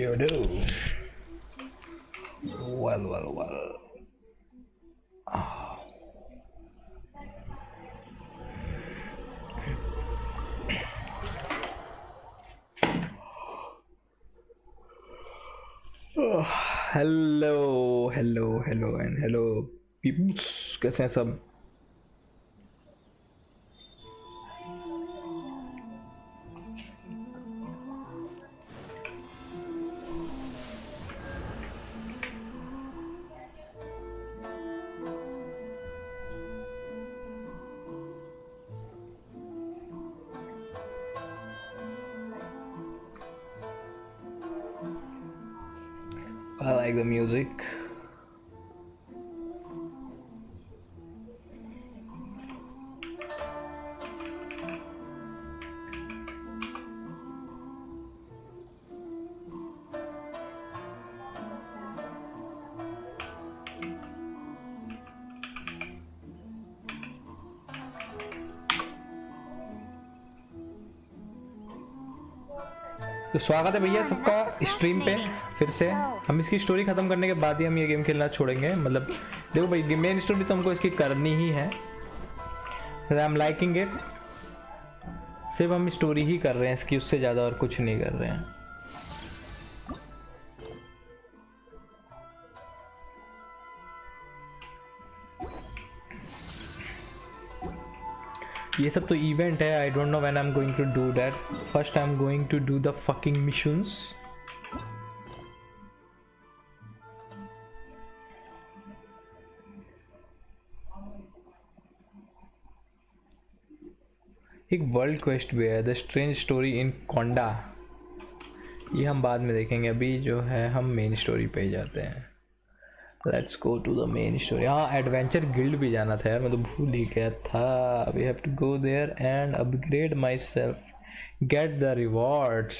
You do. Well. Hello and hello peoples, कैसे हैं सब? I like the music. तो स्वागत है भैया सबका स्ट्रीम पे फिर से। हम इसकी स्टोरी ख़त्म करने के बाद ही हम ये गेम खेलना छोड़ेंगे। मतलब देखो भाई, मेन स्टोरी तो हमको इसकी करनी ही है। I am liking it. सिर्फ हम स्टोरी ही कर रहे हैं इसकी, उससे ज़्यादा और कुछ नहीं कर रहे हैं। ये सब तो इवेंट है। I don't know when I am going to do that. First I am going to do the fucking missions. एक वर्ल्ड क्वेस्ट भी है, the strange story in Konda. ये हम बाद में देखेंगे, अभी जो है हम मेन स्टोरी पे ही जाते हैं। Let's go to the main story. हाँ, एडवेंचर गिल्ड भी जाना था यार, मैं तो भूल ही गया था। We have to go there and upgrade myself, get the rewards.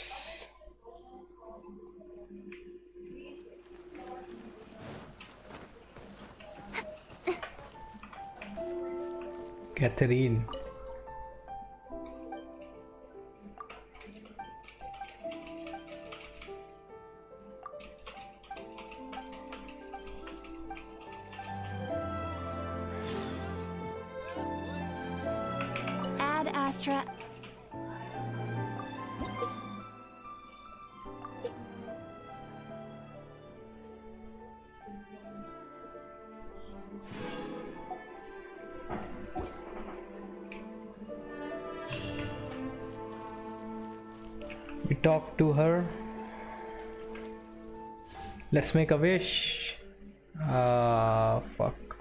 Catherine, talk to her. Let's make a wish. Fuck.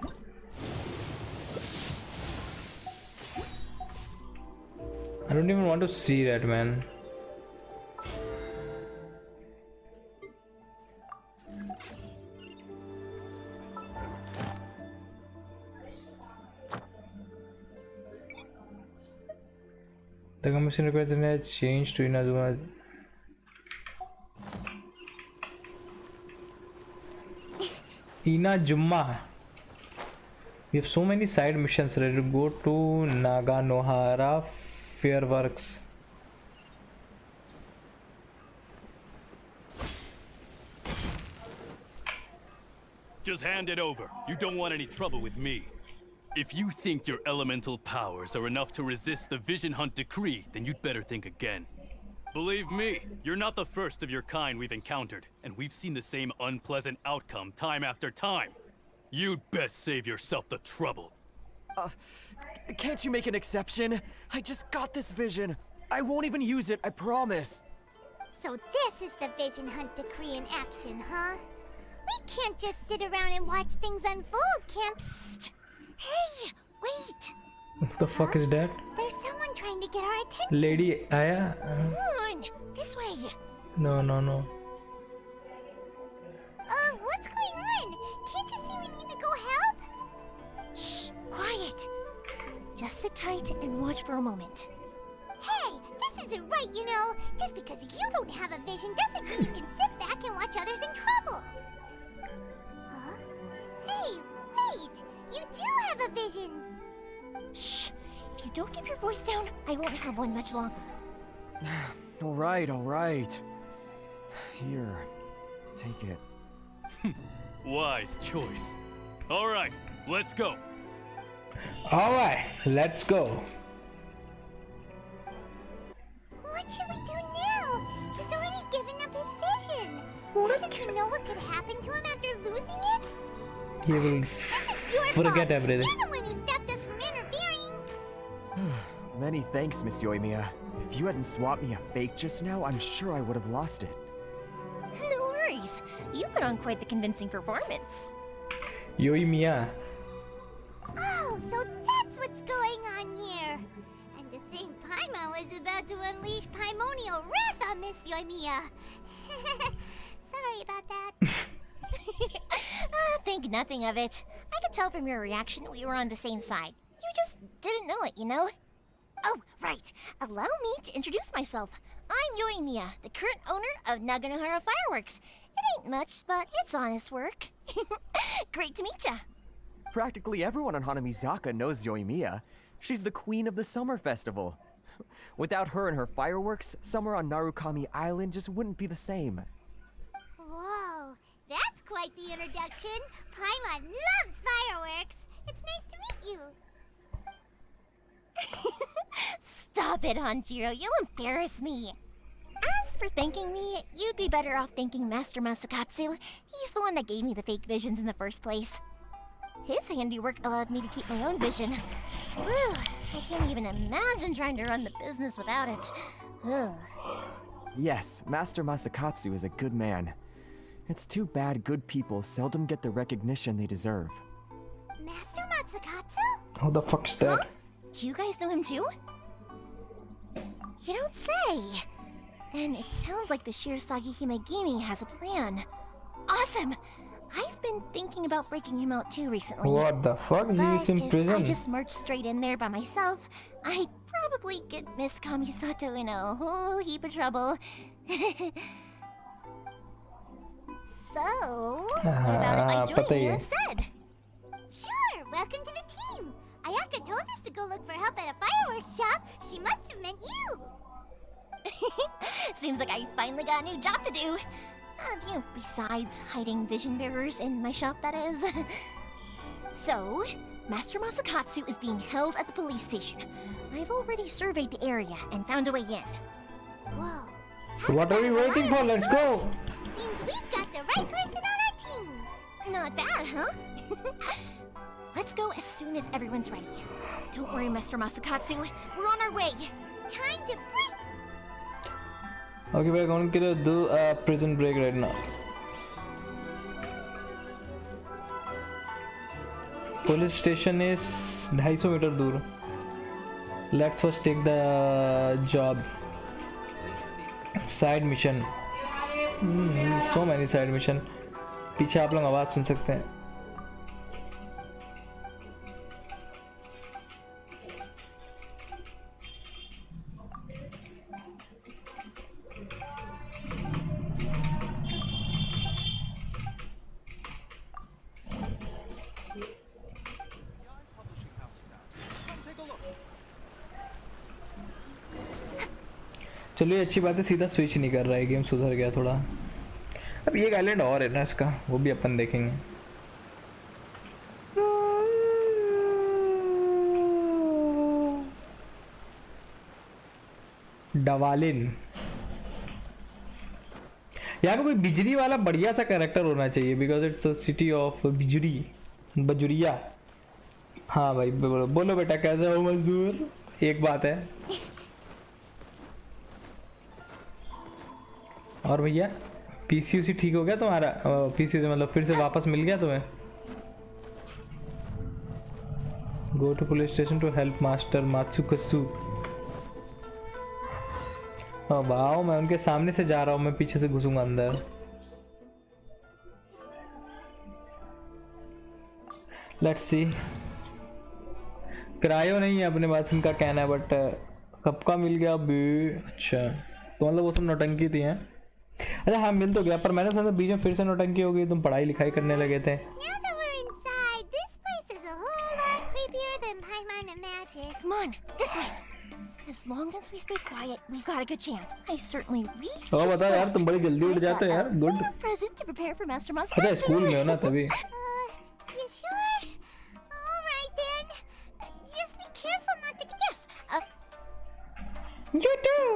I don't even want to see that, man. The commission requires a change to Inazuma. Inazuma. We have so many side missions ready to go to Naganohara Fairworks. Just hand it over. You don't want any trouble with me. If you think your elemental powers are enough to resist the Vision Hunt decree, then you'd better think again. Believe me, you're not the first of your kind we've encountered, and we've seen the same unpleasant outcome time after time. You'd best save yourself the trouble. Can't you make an exception? I just got this vision. I won't even use it, I promise. So this is the Vision Hunt decree in action, huh? We can't just sit around and watch things unfold, can't we? Hey, wait! What the fuck is that? There's someone trying to get our attention. Lady Aya? Come on, this way. No. What's going on? Can't you see we need to go help? Shh, quiet. Just sit tight and watch for a moment. Hey, this isn't right, you know. Just because you don't have a vision doesn't mean you can sit back and watch others in trouble. Huh? Hey, wait! You do have a vision! Shh! If you don't keep your voice down, I won't have one much longer. All right. Here, take it. Wise choice. All right, let's go. Alright, let's go. What should we do now? He's already given up his vision. Doesn't he know what could happen to him after losing it? He will Your forget fault. everything. You're the one who stopped us from interfering. Many thanks, Miss Yoimiya. If you hadn't swapped me a fake just now, I'm sure I would have lost it. No worries. You put on quite the convincing performance. Yoimiya. Oh, so that's what's going on here. And to think Paimon was about to unleash Paimonial wrath on Miss Yoimiya. Sorry about that. Think nothing of it. I could tell from your reaction we were on the same side. You just didn't know it, you know? Oh, right. Allow me to introduce myself. I'm Yoimiya, the current owner of Naganohara Fireworks. It ain't much, but it's honest work. Great to meet ya. Practically everyone on Hanamizaka knows Yoimiya. She's the queen of the summer festival. Without her and her fireworks, summer on Narukami Island just wouldn't be the same. Whoa, that's quite the introduction. Paimon loves fireworks. It's nice to meet you. Stop it, Hanjiro. You'll embarrass me. As for thanking me, you'd be better off thanking Master Masakatsu. He's the one that gave me the fake visions in the first place. His handiwork allowed me to keep my own vision. Whew, I can't even imagine trying to run the business without it. Ugh. Yes, Master Masakatsu is a good man. It's too bad good people seldom get the recognition they deserve. Master Matsukatsu? Who the fuck's that? Do you guys know him too? You don't say. Then it sounds like the Shirasagi Himegimi has a plan. Awesome! I've been thinking about breaking him out too recently. What the fuck? He is in if I prison. just marched straight in there by myself, I'd probably get Miss Kamisato in a whole heap of trouble. So, what about if I join pata hi you hai. instead? Sure, welcome to the team. Ayaka told us to go look for help at a fireworks shop. She must have meant you. Seems like I finally got a new job to do. Besides hiding vision bearers in my shop, that is. So, Master Masakatsu is being held at the police station. I've already surveyed the area and found a way in. Whoa. So what are we waiting for? Let's go. Seems we've got the right person on our team. Not bad, huh? Let's go as soon as everyone's ready. Don't worry, Master Masakatsu. We're on our way. Time to break. Okay, we're going to do a prison break right now. Police station is 250 meter दूर. Let's first take the job. Side mission. So many side mission. पीछे आप लोग आवाज सुन सकते हैं. चलो ये अच्छी बात है, सीधा स्विच नहीं कर रहा है, गेम सुधर गया थोड़ा. अब ये आइलैंड और है ना इसका, वो भी अपन देखेंगे. डवालिन. यहाँ पे कोई बिजली वाला बढ़िया सा कैरेक्टर होना चाहिए, because it's a city of बिजली. बजुरिया. हाँ भाई बोलो, बोलो बेटा कैसे हो मजदूर. एक बात है. और भैया पीसी उसी ठीक हो गया तुम्हारा? पीसी से मतलब फिर से वापस मिल गया तुम्हें? Go to police station to help master Matsukasu. Wow, मैं उनके सामने से जा रहा हूँ, मैं पीछे से घुसूंगा अंदर. Let's see. क्रायो नहीं है अपने पास, इनका कहना है, बट कब का मिल गया अभी? अच्छा तो मतलब वो सब नौटंकी थी हैं. अच्छा हाँ मिल तो गया, पर मैंने सुना बीच में फिर से नौटंकी हो गई, तुम पढ़ाई लिखाई करने लगे थे. Now that we're inside, this place is a whole lot creepier than Paimon imagined. Come on, this way. As long as we stay quiet, we've got a good chance. I certainly we. ओ बता यार, तुम बड़ी जल्दी उठ जाते हो यार. Good. Present to prepare for Master Muscat. अच्छा स्कूल में हो ना तभी. You sure? All right then. Just be careful not to guess. You too.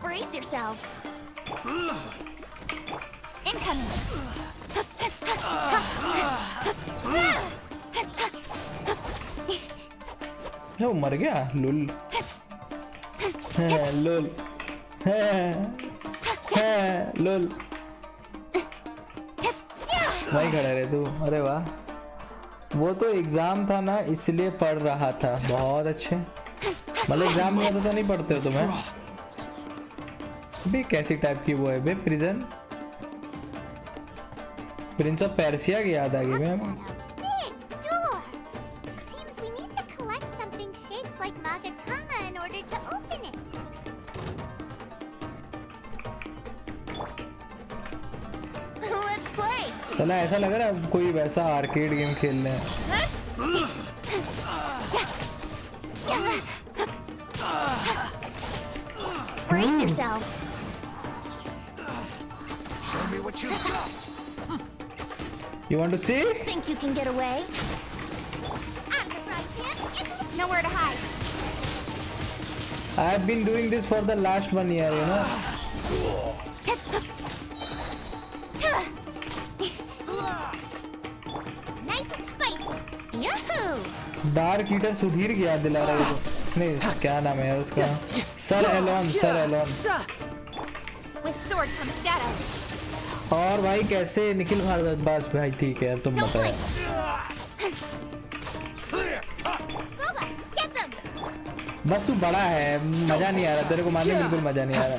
Brace yourselves. Incoming. वो मर गया. लुल. लुल. लुल. वही खड़ा रहे तू. अरे वाह. वो तो एग्जाम था ना, इसलिए पढ़ रहा था. बहुत अच्छे. मतलब एग्जाम में तो नहीं पढ़ते हो तुम्हें भी. कैसी टाइप की वो है बे? प्रिजन. प्रिंस ऑफ पर्सिया की याद आ गई ma'am. Big door. Seems we need to collect something shaped like Magatama in order to open it. Let's play. चला ऐसा लग रहा है कोई वैसा आर्केड गेम खेल रहे हैं. Brace yourselves. Show me what you got. You want to see? Think you can get away? I'm the right hand. It's Nowhere to hide. I have been doing this for the last 1 year, you know. nice and spicy. Yahoo! Dark eater Sudhir की याद दिला रहा है. नहीं, क्या नाम है उसका? Sir Elon. Sir Elon. With sword comes shadow. और भाई कैसे निखिल भारद्वाज. भाई ठीक है यार, तुम Don't बताओ. Boba, get them. बस तू बड़ा है, मजा नहीं आ रहा तेरे को मारने में. बिल्कुल मजा नहीं आ रहा.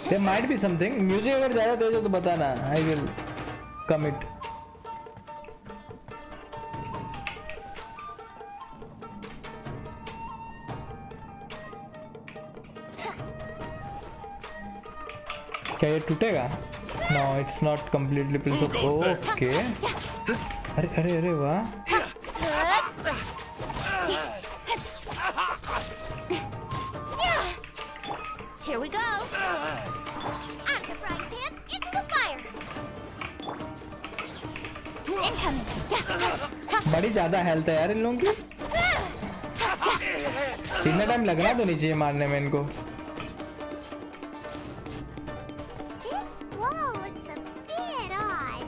There might be something. Music अगर ज्यादा तेज हो तो बताना. I will commit. क्या ये टूटेगा? No, it's not completely prince. Okay. अरे अरे अरे वाह. Here we go. I'm the frying pan. Into the fire. Incoming. बड़ी ज्यादा हेल्थ है यार इन लोगों की. इतना टाइम लगना तो नहीं चाहिए मारने में इनको. This wall looks a bit odd.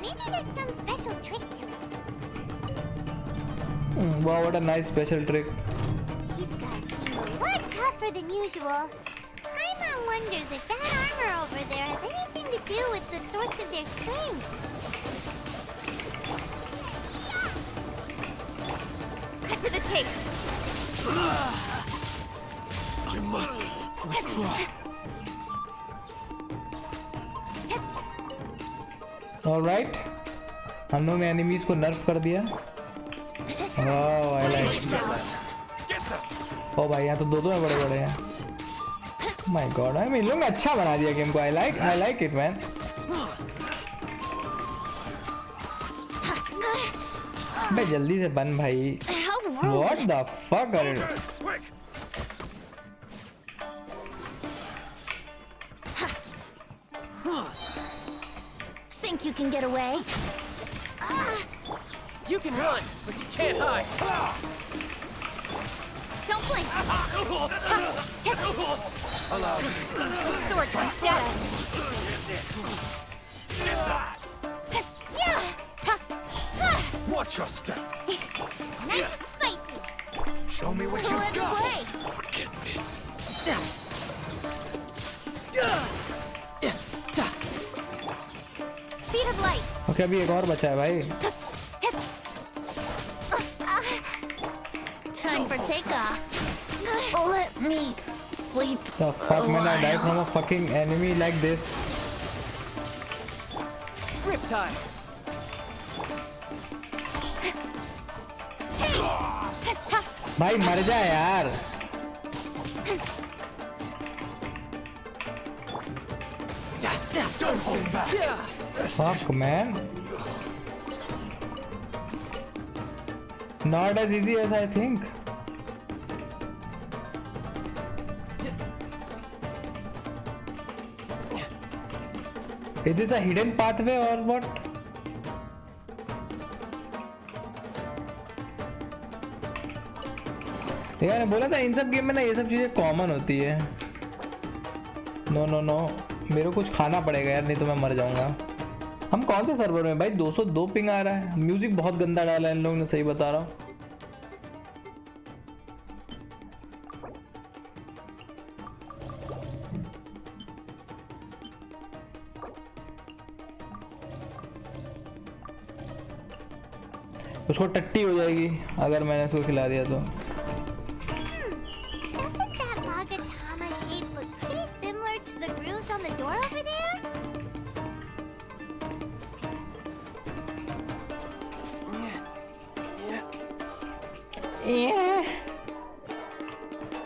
Maybe there's some special trick to it. Wow, what a nice special trick. These guys seem a lot tougher than usual. Paimon wonders if that armor over there has anything to do with the source of their strength. Cut to the chase. I must withdraw. All right. हम लोग ने enemies को नर्फ कर दिया. Wow, I like it. ओ भाई यहाँ तो दो हैं बड़े बड़े हैं. My God, I mean, इन लोगों ने अच्छा बना दिया गेम को. I like it, man. बे जल्दी से बन भाई. How rude. What the fuck are you? Think you can get away? You can run, but you can't hide. Don't blink. Allow me. With sword comes shadow. Watch your step. Nice and spicy. Show me what you Let's got. play. Forget this. Speed of light. Okay अभी एक और बचा है भाई. Time for takeoff. Let me sleep. The fuck man, I die from a fucking enemy like this. Riptide. भाई मर जा यार. Fuck, man. Not as easy as I think. Is this a hidden pathway or what? यार मैंने बोला था इन सब game में ना ये सब चीजें कॉमन होती है. नो नो नो, मेरे को कुछ खाना पड़ेगा यार, नहीं तो मैं मर जाऊंगा. हम कौन से सर्वर में भाई? 202 पिंग आ रहा है. म्यूजिक बहुत गंदा डाला है इन लोगों ने, सही बता रहा हूँ. उसको टट्टी हो जाएगी अगर मैंने इसको खिला दिया तो. Doesn't that Magatama shape look pretty similar to the grooves on the door over there?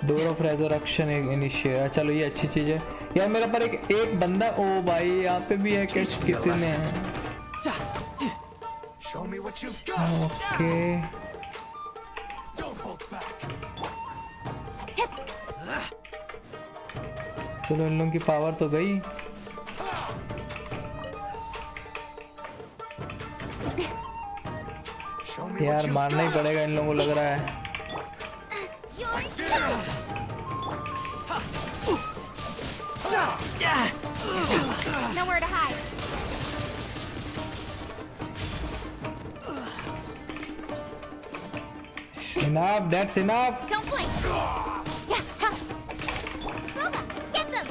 Door of resurrection initiate. चलो ये अच्छी चीज है यार. मेरे पर एक बंदा. ओ भाई यहाँ पे भी है. कैच कितने हैं? ओके चलो इन लोगों की पावर तो गई. यार मारना ही पड़ेगा इन लोगों को लग रहा है. Nowhere to hide. Enough, that's enough. Don't blink. Yeah, ha. Booba, get them.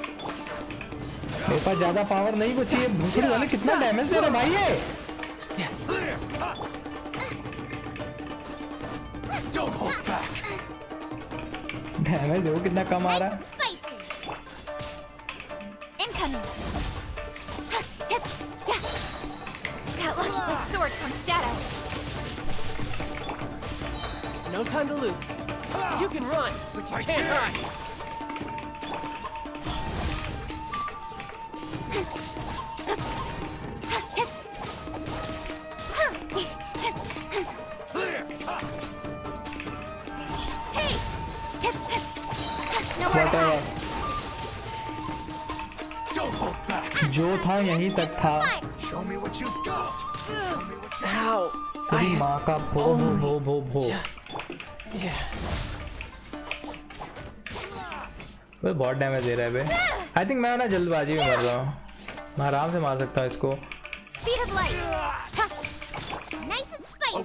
मेरे पास ज्यादा पावर नहीं बची है. भूसड़ी वाले कितना डैमेज दे रहे भाई ये. डैमेज देखो कितना कम आ रहा है. Spicy. Incoming. Ha, hit. Yeah. Got lucky with sword from shadow. No time to lose. You can run, but you can't hide. Whatever. जो था यहीं तक था. Ow. तेरी माँ का भो भो भो भो. वो बहुत डैमेज दे रहा है बे. आई थिंक मैं ना जल्दबाजी में मर रहा हूँ. मैं आराम से मार सकता हूँ इसको. Speed of light. Ha. Nice and spicy.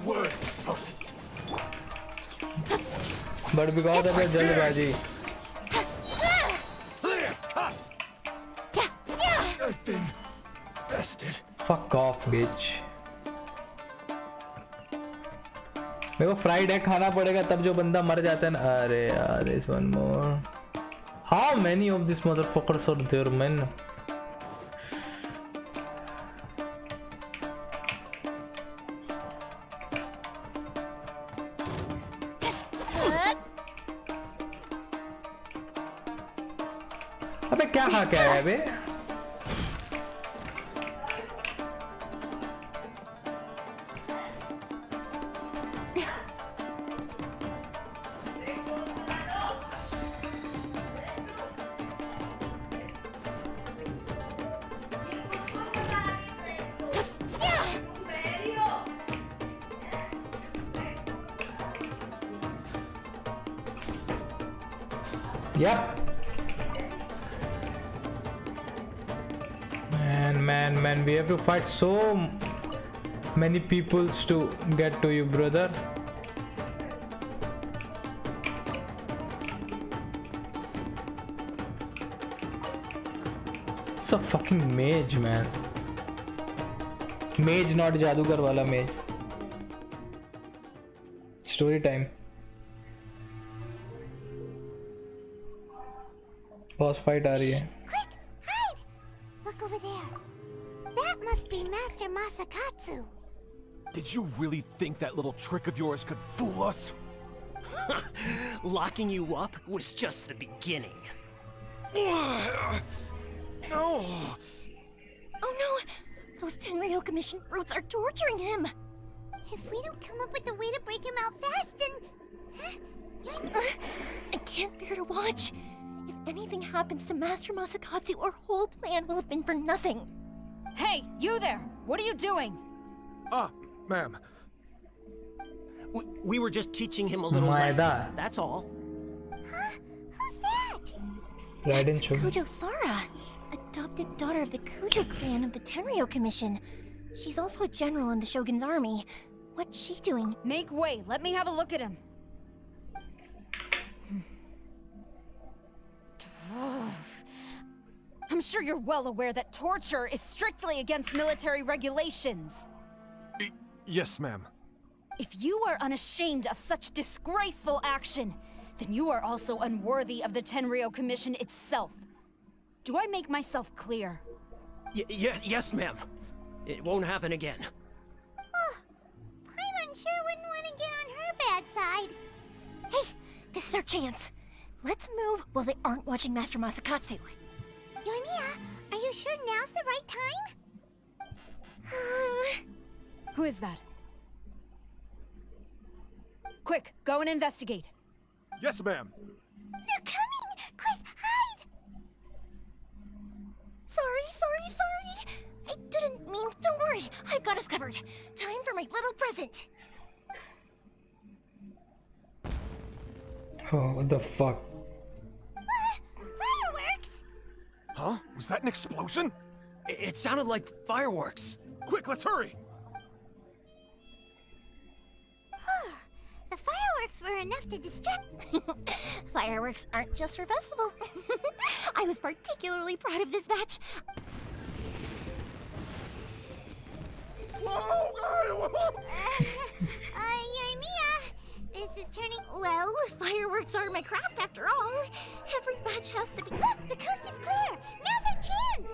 But because of जल्दबाजी. Fuck off, bitch. मेरे को फ्राइड एग खाना पड़ेगा तब जो बंदा मर जाता है ना. अरे यार this one more. How many of these motherfuckers are there, man? अबे क्या खा के आया है बे? Yep. Man, we have to fight so many people to get to you, brother. It's a fucking mage, man. Mage, not जादूगर वाला mage. Story time. Boss fight आ रही है. Quick, hide! Look over there. That must be Master Masakatsu. Did you really think that little trick of yours could fool us? Locking you up was just the beginning. No! Oh no! Those Tenryo Commission brutes are torturing him! If we don't come up with a way to break him out fast, then... Huh? I can't bear to watch. If anything happens to Master Masakatsu, our whole plan will have been for nothing. Hey, you there! What are you doing? Ma'am. We were just teaching him a little Maeda. lesson, that's all. Huh? Who's that? Right in That's Chubi. Kujo Sara, adopted daughter of the Kujo clan of the Tenryo Commission. She's also a general in the Shogun's army. What's she doing? Make way, let me have a look at him. I'm sure you're well aware that torture is strictly against military regulations. Yes, ma'am. If you are unashamed of such disgraceful action, then you are also unworthy of the Tenryo Commission itself. Do I make myself clear? Yes, ma'am. It won't happen again. Paimon sure wouldn't want to get on her bad side. Hey, this is our chance. Let's move while they aren't watching Master Masakatsu. Yoimiya, are you sure now's the right time? Who is that? Quick, go and investigate. Yes, ma'am. They're coming! Quick, hide! Sorry. I didn't mean. Don't worry, I've got us covered. Time for my little present. Oh, what the fuck? Fireworks! Huh? Was that an explosion? It sounded like fireworks. Quick, let's hurry! The fireworks were enough to distract... Fireworks aren't just for festivals. I was particularly proud of this batch. Yoimiya, this is turning... Well, fireworks are my craft after all. Every batch has to be. Look, the coast is clear! Now's our chance!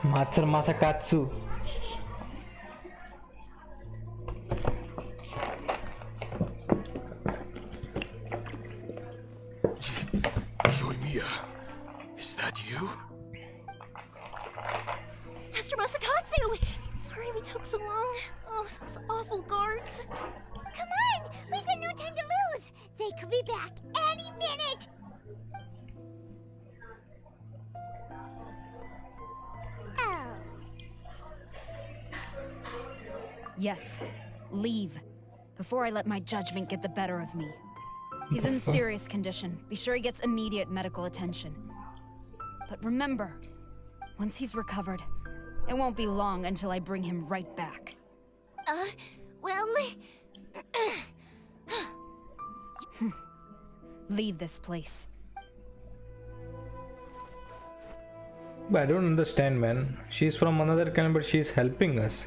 Master Masakatsu. Yoimiya, is that you? Master Masakatsu! Sorry we took so long. Oh, those awful guards. Come on! We've got no time to lose! They could be back any minute! Oh. Yes, leave. Before I let my judgment get the better of me. He's in serious condition. Be sure he gets immediate medical attention. But remember, once he's recovered, it won't be long until I bring him right back. Well... Leave this place. But I don't understand, man. She's from another clan, but she's helping us.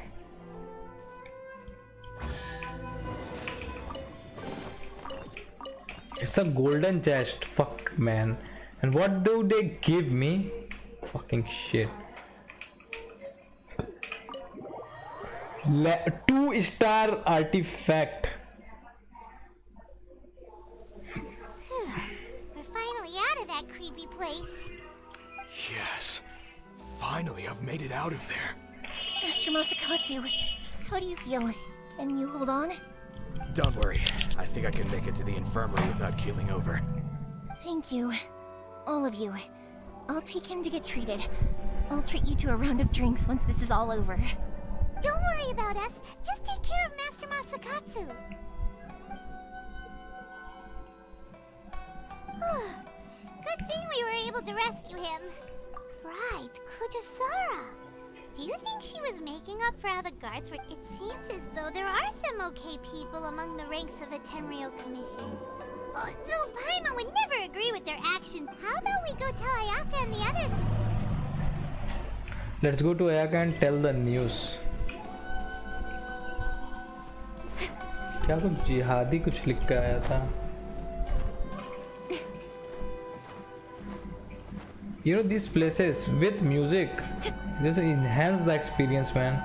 It's a golden chest. Fuck, man. And what do they give me? Fucking shit. 2-star artifact. We're finally out of that creepy place. Yes. Finally, I've made it out of there. Master Masakatsu, how do you feel? Can you hold on? Don't worry. I think I can make it to the infirmary without keeling over. Thank you. All of you. I'll take him to get treated. I'll treat you to a round of drinks once this is all over. Don't worry about us. Just take care of Master Masakatsu. Good thing we were able to rescue him. Right, Kujosara. Do you think she was making up for how the guards were? It seems as though there are some okay people among the ranks of the Tenryo Commission. Though Paimon would never agree with their actions. How about we go tell Ayaka and the others? Let's go to Ayaka and tell the news. क्या कुछ जिहादी कुछ लिख के आया था? You know, these places with music just enhance the experience, man.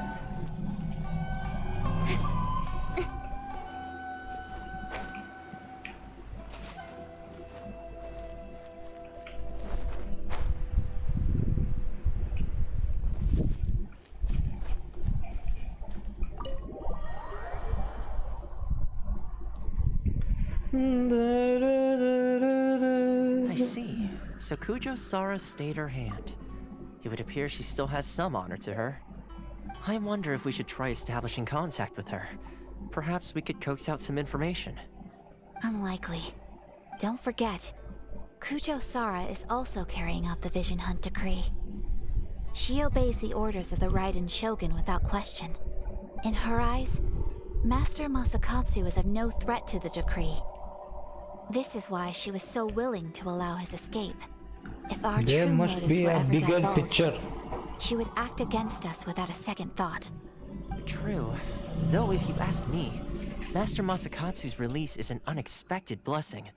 I see. So Kujo Sara stayed her hand. It would appear she still has some honor to her. I wonder if we should try establishing contact with her. Perhaps we could coax out some information. Unlikely. Don't forget, Kujo Sara is also carrying out the Vision Hunt decree. She obeys the orders of the Raiden Shogun without question. In her eyes, Master Masakatsu is of no threat to the decree. This is why she was so willing to allow his escape. If our There true must motives be were a ever bigger divulged, picture. she would act against us without a second thought. True. Though if you ask me, Master Masakatsu's release is an unexpected blessing.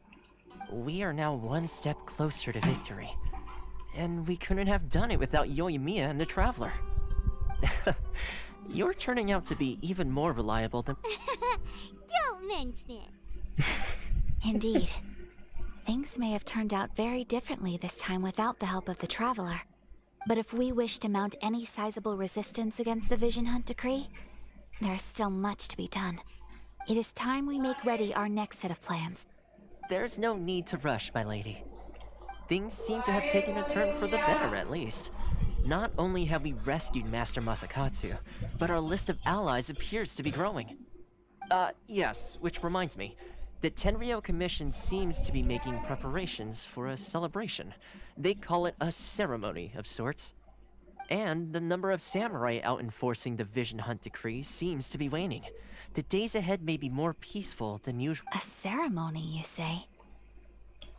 We are now one step closer to victory. And we couldn't have done it without Yoimiya and the Traveler. You're turning out to be even more reliable than... Don't mention it. Indeed. Things may have turned out very differently this time without the help of the Traveler. But if we wish to mount any sizable resistance against the Vision Hunt decree, there is still much to be done. It is time we make ready our next set of plans. There's no need to rush, my lady. Things seem to have taken a turn for the better, at least. Not only have we rescued Master Masakatsu, but our list of allies appears to be growing. Yes, which reminds me. The Tenryou Commission seems to be making preparations for a celebration. They call it a ceremony of sorts. And the number of samurai out enforcing the Vision Hunt decree seems to be waning. The days ahead may be more peaceful than usual. A ceremony, you say?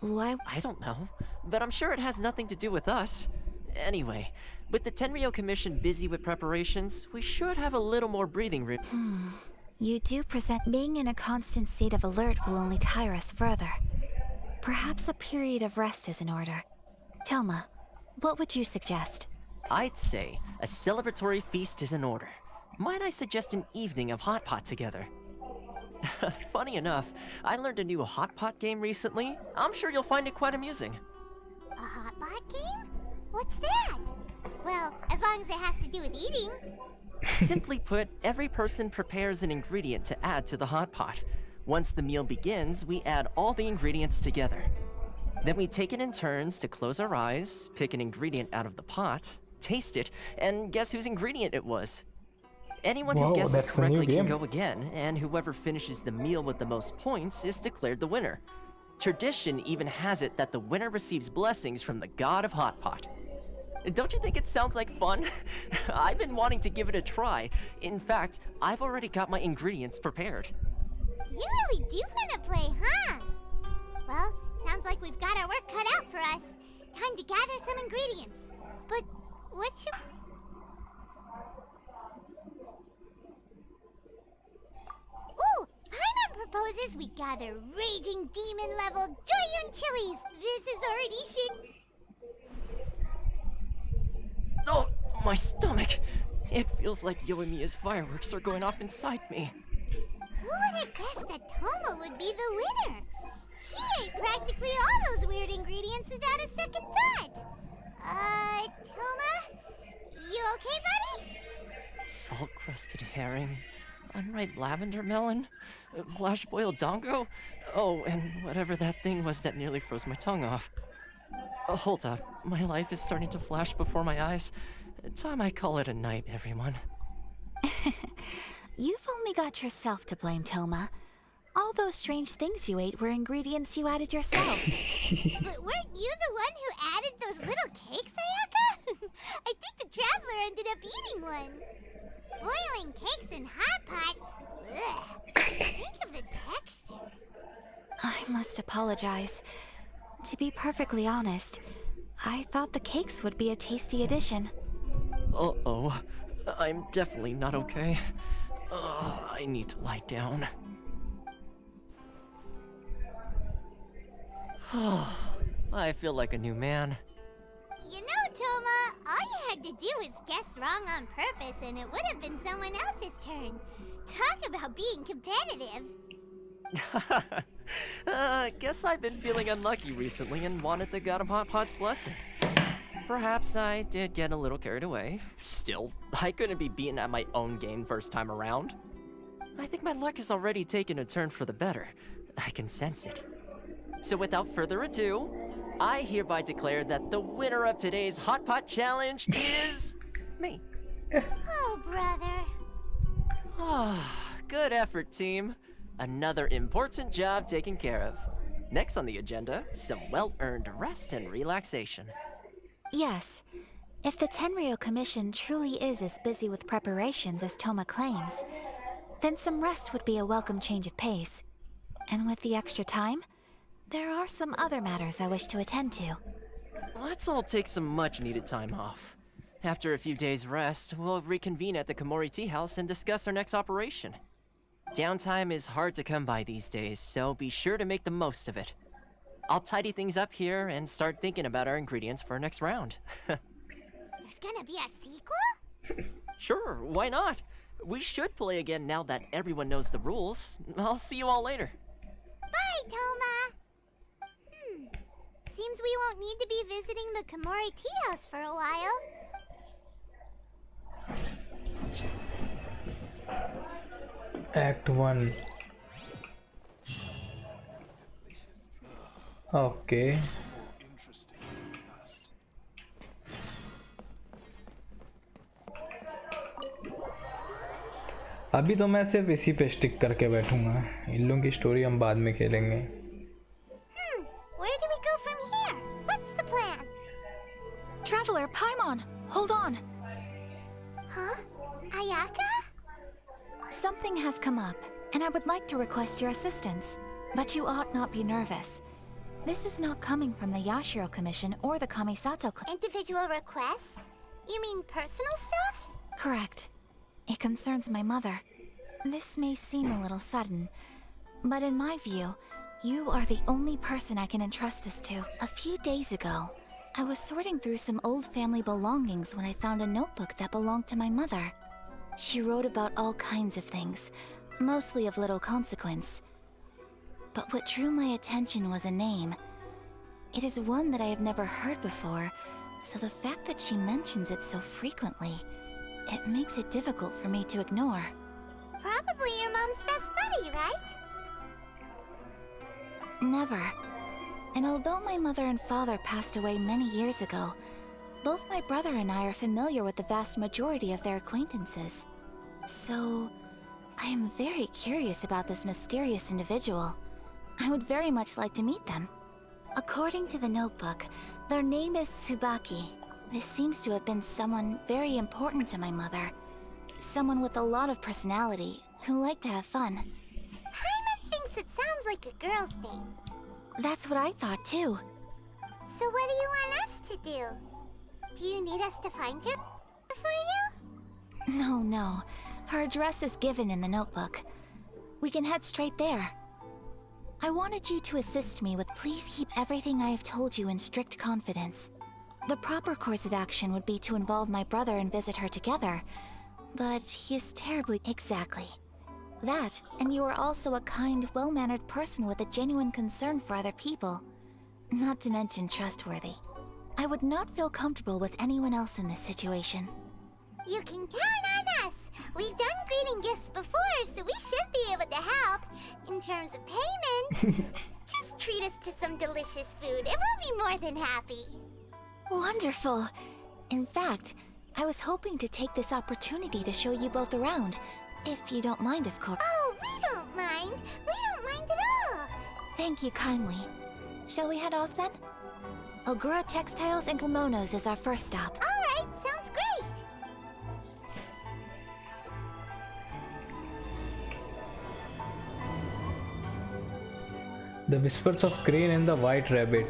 Why? I don't know, but I'm sure it has nothing to do with us. Anyway, with the Tenryou Commission busy with preparations, we should have a little more breathing room. You do present being in a constant state of alert will only tire us further. Perhaps a period of rest is in order. Toma, what would you suggest? I'd say a celebratory feast is in order. Might I suggest an evening of hot pot together? Funny enough, I learned a new hot pot game recently. I'm sure you'll find it quite amusing. A hot pot game? What's that? Well, as long as it has to do with eating. Simply put, every person prepares an ingredient to add to the hot pot. Once the meal begins, we add all the ingredients together. Then we take it in turns to close our eyes, pick an ingredient out of the pot, taste it, and guess whose ingredient it was. Anyone Wow, who guesses that's a new correctly can game. go again, and whoever finishes the meal with the most points is declared the winner. Tradition even has it that the winner receives blessings from the god of hot pot. Don't you think it sounds like fun? I've been wanting to give it a try. In fact, I've already got my ingredients prepared. You really do want to play, huh? Well, sounds like we've got our work cut out for us. Time to gather some ingredients. But what should... Ooh! Paimon proposes we gather raging demon-level Joyun chilies. This is our edition. Oh, my stomach! It feels like Yoimiya's fireworks are going off inside me. Who would have guessed that Toma would be the winner? He ate practically all those weird ingredients without a second thought. Toma? You okay, buddy? Salt-crusted herring, unripe lavender melon, flash-boiled dango. Oh, and whatever that thing was that nearly froze my tongue off. Hold up, my life is starting to flash before my eyes. Time I call it a night, everyone. You've only got yourself to blame, Toma. All those strange things you ate were ingredients you added yourself. But weren't you the one who added those little cakes, Ayaka? I think the Traveler ended up eating one. Boiling cakes in hot pot? Ugh. Think of the texture. I must apologize. To be perfectly honest, I thought the cakes would be a tasty addition. Uh-oh. I'm definitely not okay. I need to lie down. I feel like a new man. You know, Toma, all you had to do was guess wrong on purpose and it would have been someone else's turn. Talk about being competitive. Guess I've been feeling unlucky recently and wanted the God of Hot Pot's blessing. Perhaps I did get a little carried away. Still, I couldn't be beaten at my own game first time around. I think my luck has already taken a turn for the better. I can sense it. So without further ado, I hereby declare that the winner of today's Hot Pot Challenge is me. Oh, brother. Good effort, team. Another important job taken care of. Next on the agenda, some well-earned rest and relaxation. Yes. If the Tenryo Commission truly is as busy with preparations as Toma claims, then some rest would be a welcome change of pace. And with the extra time, there are some other matters I wish to attend to. Let's all take some much-needed time off. After a few days' rest, we'll reconvene at the Komori Tea House and discuss our next operation. Downtime is hard to come by these days, so be sure to make the most of it. I'll tidy things up here and start thinking about our ingredients for our next round. There's gonna be a sequel? Sure, why not? We should play again now that everyone knows the rules. I'll see you all later. Bye, Toma. Seems we won't need to be visiting the Komori Tea House for a while. Act 1. Okay. अभी तो मैं सिर्फ इसी पे stick करके बैठूंगा। इन लोगों की स्टोरी हम बाद में खेलेंगे। Where do we go from here? What's the plan? Traveler, Paimon, hold on. Huh? Ayaka? Something has come up, and I would like to request your assistance. But you ought not be nervous. This is not coming from the Yashiro Commission or the Kamisato Club. Individual requests? You mean personal stuff? Correct. It concerns my mother. This may seem a little sudden, but in my view, you are the only person I can entrust this to. A few days ago, I was sorting through some old family belongings when I found a notebook that belonged to my mother. She wrote about all kinds of things, mostly of little consequence. But what drew my attention was a name. It is one that I have never heard before, so the fact that she mentions it so frequently, it makes it difficult for me to ignore. Probably your mom's best buddy, right? Never. And although my mother and father passed away many years ago, both my brother and I are familiar with the vast majority of their acquaintances. So, I am very curious about this mysterious individual. I would very much like to meet them. According to the notebook, their name is Tsubaki. This seems to have been someone very important to my mother. Someone with a lot of personality, who liked to have fun. Paimon thinks it sounds like a girl's name. That's what I thought too. So what do you want us to do? Do you need us to find her for you? No. Her address is given in the notebook. We can head straight there. I wanted you to assist me with please keep everything I have told you in strict confidence. The proper course of action would be to involve my brother and visit her together, but he is terribly... Exactly. That, and you are also a kind, well-mannered person with a genuine concern for other people. Not to mention trustworthy. I would not feel comfortable with anyone else in this situation. You can count on us. We've done greeting gifts before, so we should be able to help. In terms of payment, just treat us to some delicious food and we'll be more than happy. Wonderful. In fact, I was hoping to take this opportunity to show you both around, if you don't mind, of course. Oh, we don't mind. We don't mind at all. Thank you kindly. Shall we head off then? Ogura Textiles and Kimonos is our first stop. All right, sounds great. The Whispers of Crane and the White Rabbit.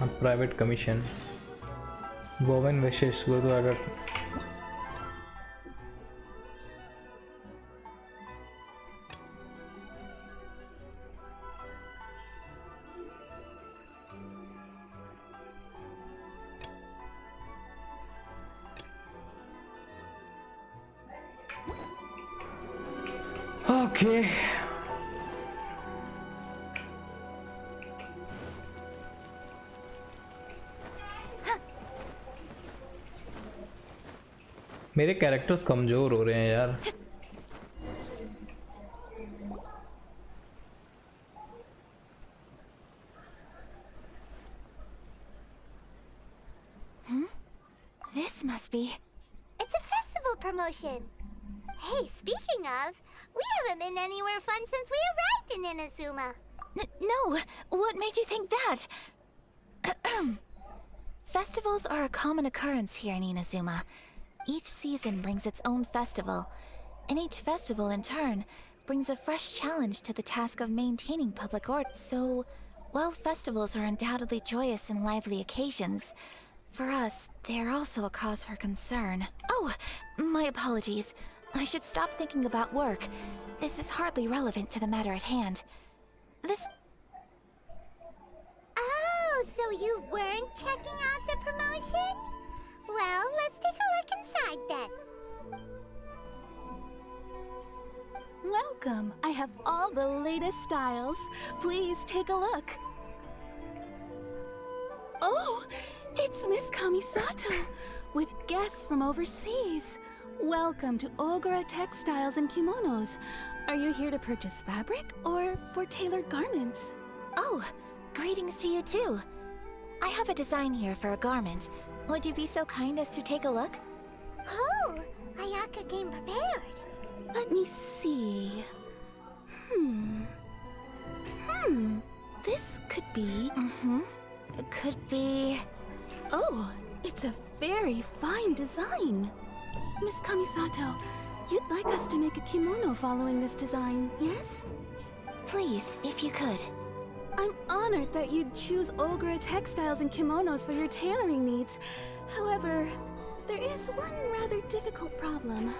A private commission. Bowen wishes go to other. Okay. मेरे characters कमजोर हो रहे हैं यार। must be. It's a festival promotion. Hey, speaking of, we haven't been anywhere fun since we arrived in Inazuma. No, what made you think that? Festivals are a common occurrence here in Inazuma. Each season brings its own festival, and each festival in turn brings a fresh challenge to the task of maintaining public order. So, while festivals are undoubtedly joyous and lively occasions, for us, they are also a cause for concern. Oh, my apologies. I should stop thinking about work. This is hardly relevant to the matter at hand. This... Oh, so you weren't checking out the promotion? Well, let's take a look inside then. Welcome. I have all the latest styles. Please take a look. Oh, it's Miss Kamisato with guests from overseas. Welcome to Ogura Textiles and Kimonos. Are you here to purchase fabric or for tailored garments? Oh, greetings to you too. I have a design here for a garment. Would you be so kind as to take a look? Oh, Ayaka came prepared. Let me see. This could be... It could be... Oh, it's a very fine design. Miss Kamisato, you'd like us to make a kimono following this design, yes? Please, if you could. I'm honored that you'd choose Ogura Textiles and Kimonos for your tailoring needs. However, there is one rather difficult problem.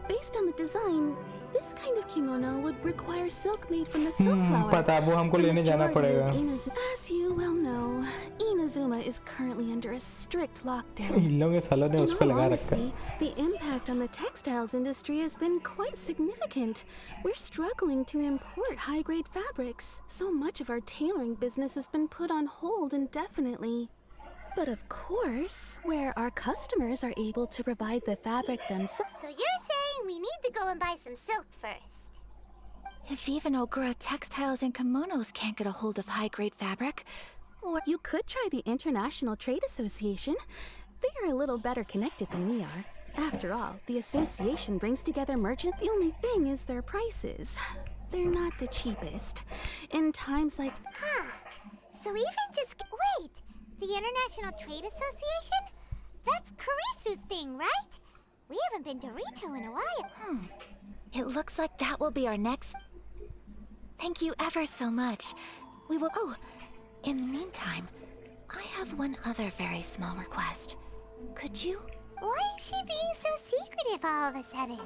Based on the design, this kind of kimono would require silk made from the silk flower. पता है, वो हमको The लेने जाना majority of पड़ेगा. As you well know, Inazuma is currently under a strict lockdown. इन लोगों के सालों ने In उस पे all लगा रखा है. honesty, the impact on the textiles industry has been quite significant. We're struggling to import high-grade fabrics. So much of our tailoring business has been put on hold indefinitely. But of course, where our customers are able to provide the fabric themselves. So you're saying we need to go and buy some silk first? If even Ogura Textiles and Kimonos can't get a hold of high-grade fabric, Or you could try the International Trade Association. They are a little better connected than we are. After all, the association brings together merchants. The only thing is their prices. They're not the cheapest. In times like... So even just... Wait! The International Trade Association? That's Kurisu's thing, right? We haven't been to Rito in a while. it looks like that will be our next... Thank you ever so much. We will... Oh, in the meantime, I have one other very small request. Could you... Why is she being so secretive all of a sudden?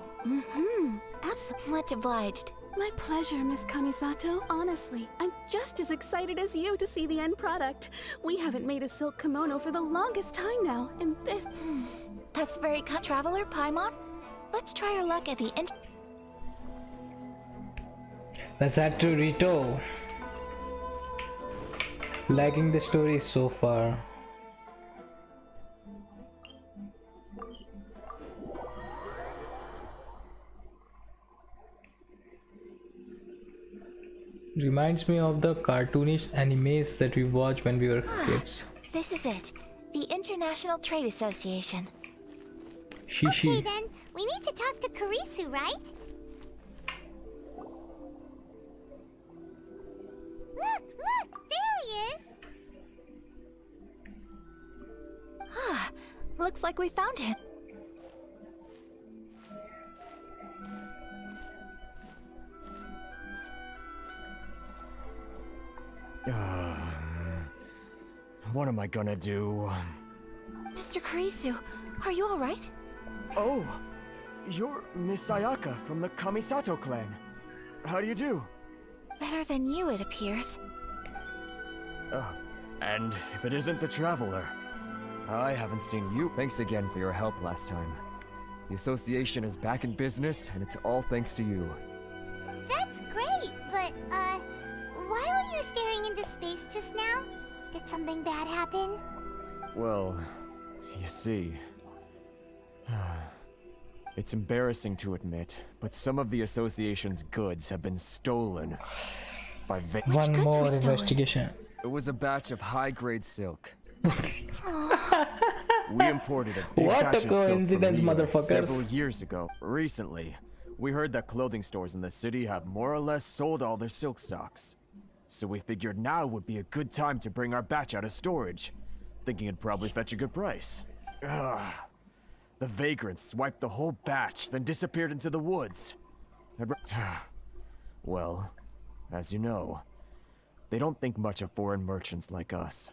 Absolutely. Much obliged. My pleasure, Miss Kamisato. Honestly, I'm just as excited as you to see the end product. We haven't made a silk kimono for the longest time now, and this... That's very kind. Traveler, Paimon, let's try our luck at the end... Let's head to Rito. Liking the story so far. Reminds me of the cartoonish animes that we watched when we were kids. This is it. The International Trade Association. Shishi. Okay then, we need to talk to Kurisu, right? Look! There he is! Looks like we found him. What am I gonna do? Mr. Kurisu, are you alright? Oh! You're Miss Ayaka from the Kamisato clan. How do you do? Better than you, it appears. And if it isn't the Traveler, I haven't seen you. Thanks again for your help last time. The association is back in business, and it's all thanks to you. That's great, but, why were you staring into space just now? Did something bad happen? Well, you see... It's embarrassing to admit, but some of the association's goods have been stolen by One goods more were stolen? investigation. It was a batch of high-grade silk. We imported a big What batch a of silk from coincidence, New York motherfuckers. several years ago. Recently, we heard that clothing stores in the city have more or less sold all their silk stocks. So we figured now would be a good time to bring our batch out of storage, thinking it'd probably fetch a good price. Ugh. The vagrants swiped the whole batch, then disappeared into the woods. Well, as you know, they don't think much of foreign merchants like us.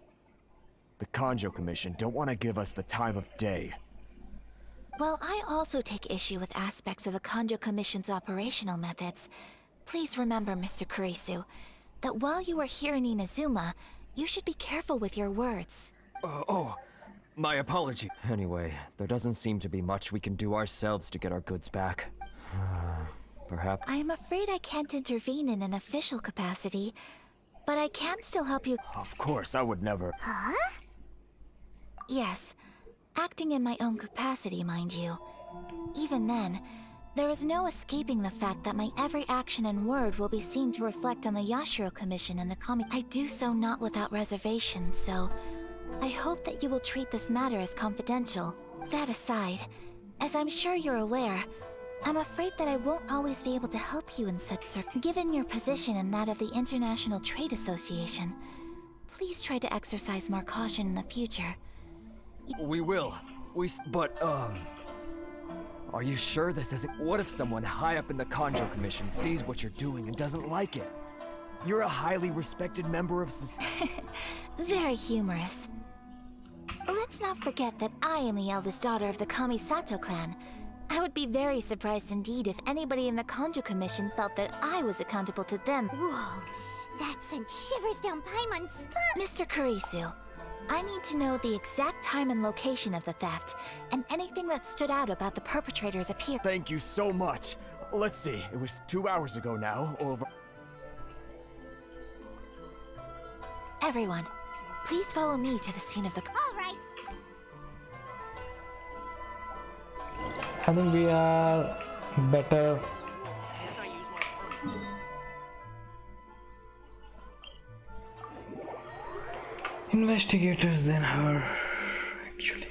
The Kanjo Commission don't want to give us the time of day. Well, I also take issue with aspects of the Kanjo Commission's operational methods. Please remember, Mr. Kurisu, that while you are here in Inazuma, you should be careful with your words. My apology. Anyway, there doesn't seem to be much we can do ourselves to get our goods back. Perhaps... I am afraid I can't intervene in an official capacity, but I can still help you. Of course, I would never... Huh? Yes, acting in my own capacity, mind you. Even then, there is no escaping the fact that my every action and word will be seen to reflect on the Yashiro Commission and the Kami. I do so not without reservation, so I hope that you will treat this matter as confidential. That aside, as I'm sure you're aware, I'm afraid that I won't always be able to help you in such given your position and that of the International Trade Association. Please try to exercise more caution in the future. We will. But, are you sure this isn't... What if someone high up in the Kanjo Commission sees what you're doing and doesn't like it? You're a highly respected member of society. Very humorous. Let's not forget that I am the eldest daughter of the Kamisato clan. I would be very surprised indeed if anybody in the Kanjo Commission felt that I was accountable to them. Whoa, that sent shivers down Paimon's spine. Mr. Kurisu, I need to know the exact time and location of the theft, and anything that stood out about the perpetrator's appearance. Thank you so much. Let's see, it was 2 hours ago now, over... Everyone, please follow me to the scene of the... All right. I think we are better. Investigators than her, actually.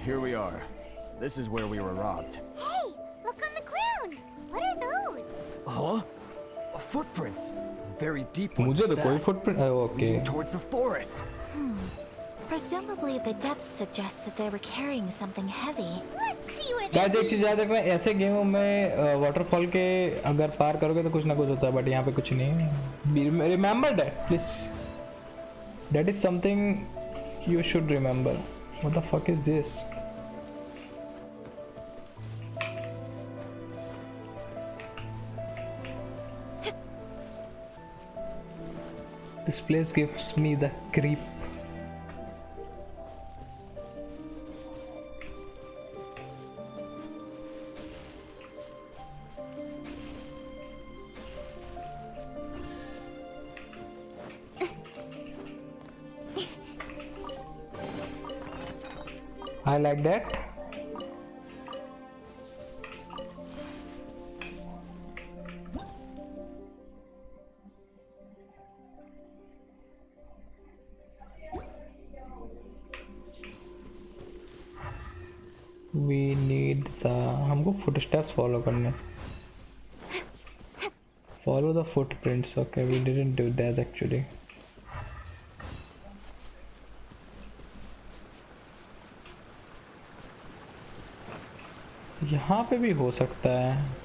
Here we are. This is where we were robbed. Hey, look on the ground. What are those? Huh? Footprints. Very deep ones. मुझे at तो that. कोई footprint okay. Leading towards the forest. Presumably the depth suggests that they were carrying something heavy. Let's see where guys they एक चीज याद रखना, ऐसे गेमों में वाटरफॉल के अगर पार करोगे तो कुछ ना कुछ होता है, बट यहाँ पे कुछ नहीं. Remember that, please. That is something you should remember. What the fuck is this? This place gives me the creep. I like that. We need the हमको footsteps follow करने. Follow the footprints. Okay, we didn't do that actually. यहाँ पे भी हो सकता है.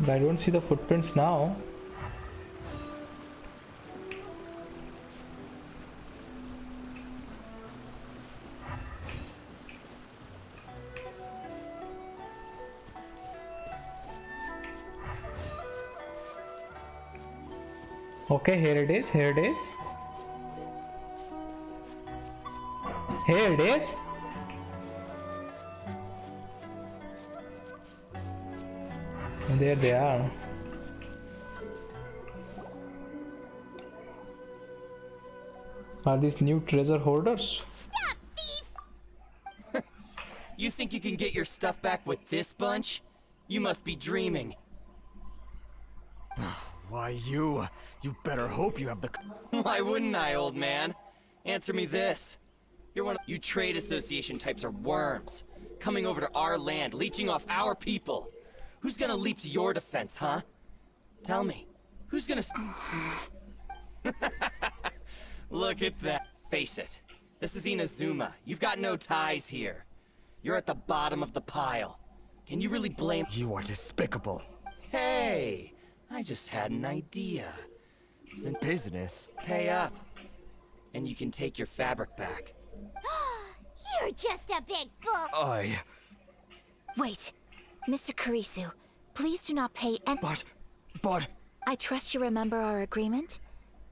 But I don't see the footprints now. Okay, here it is, here it is. Here it is. And there they are. Are these new treasure hoarders? Stop, thief! You think you can get your stuff back with this bunch? You must be dreaming. Why, you better hope you have the... Why wouldn't I, old man? Answer me this. You're one of you trade association types are worms. Coming over to our land, leeching off our people. Who's gonna leap to your defense, huh? Tell me, who's gonna... Look at that. Face it. This is Inazuma. You've got no ties here. You're at the bottom of the pile. Can you really blame... You are despicable. Hey! I just had an idea. In business. Pay up. And you can take your fabric back. You're just a big bull. Wait, Mr. Kurisu, please do not pay any. But... I trust you remember our agreement?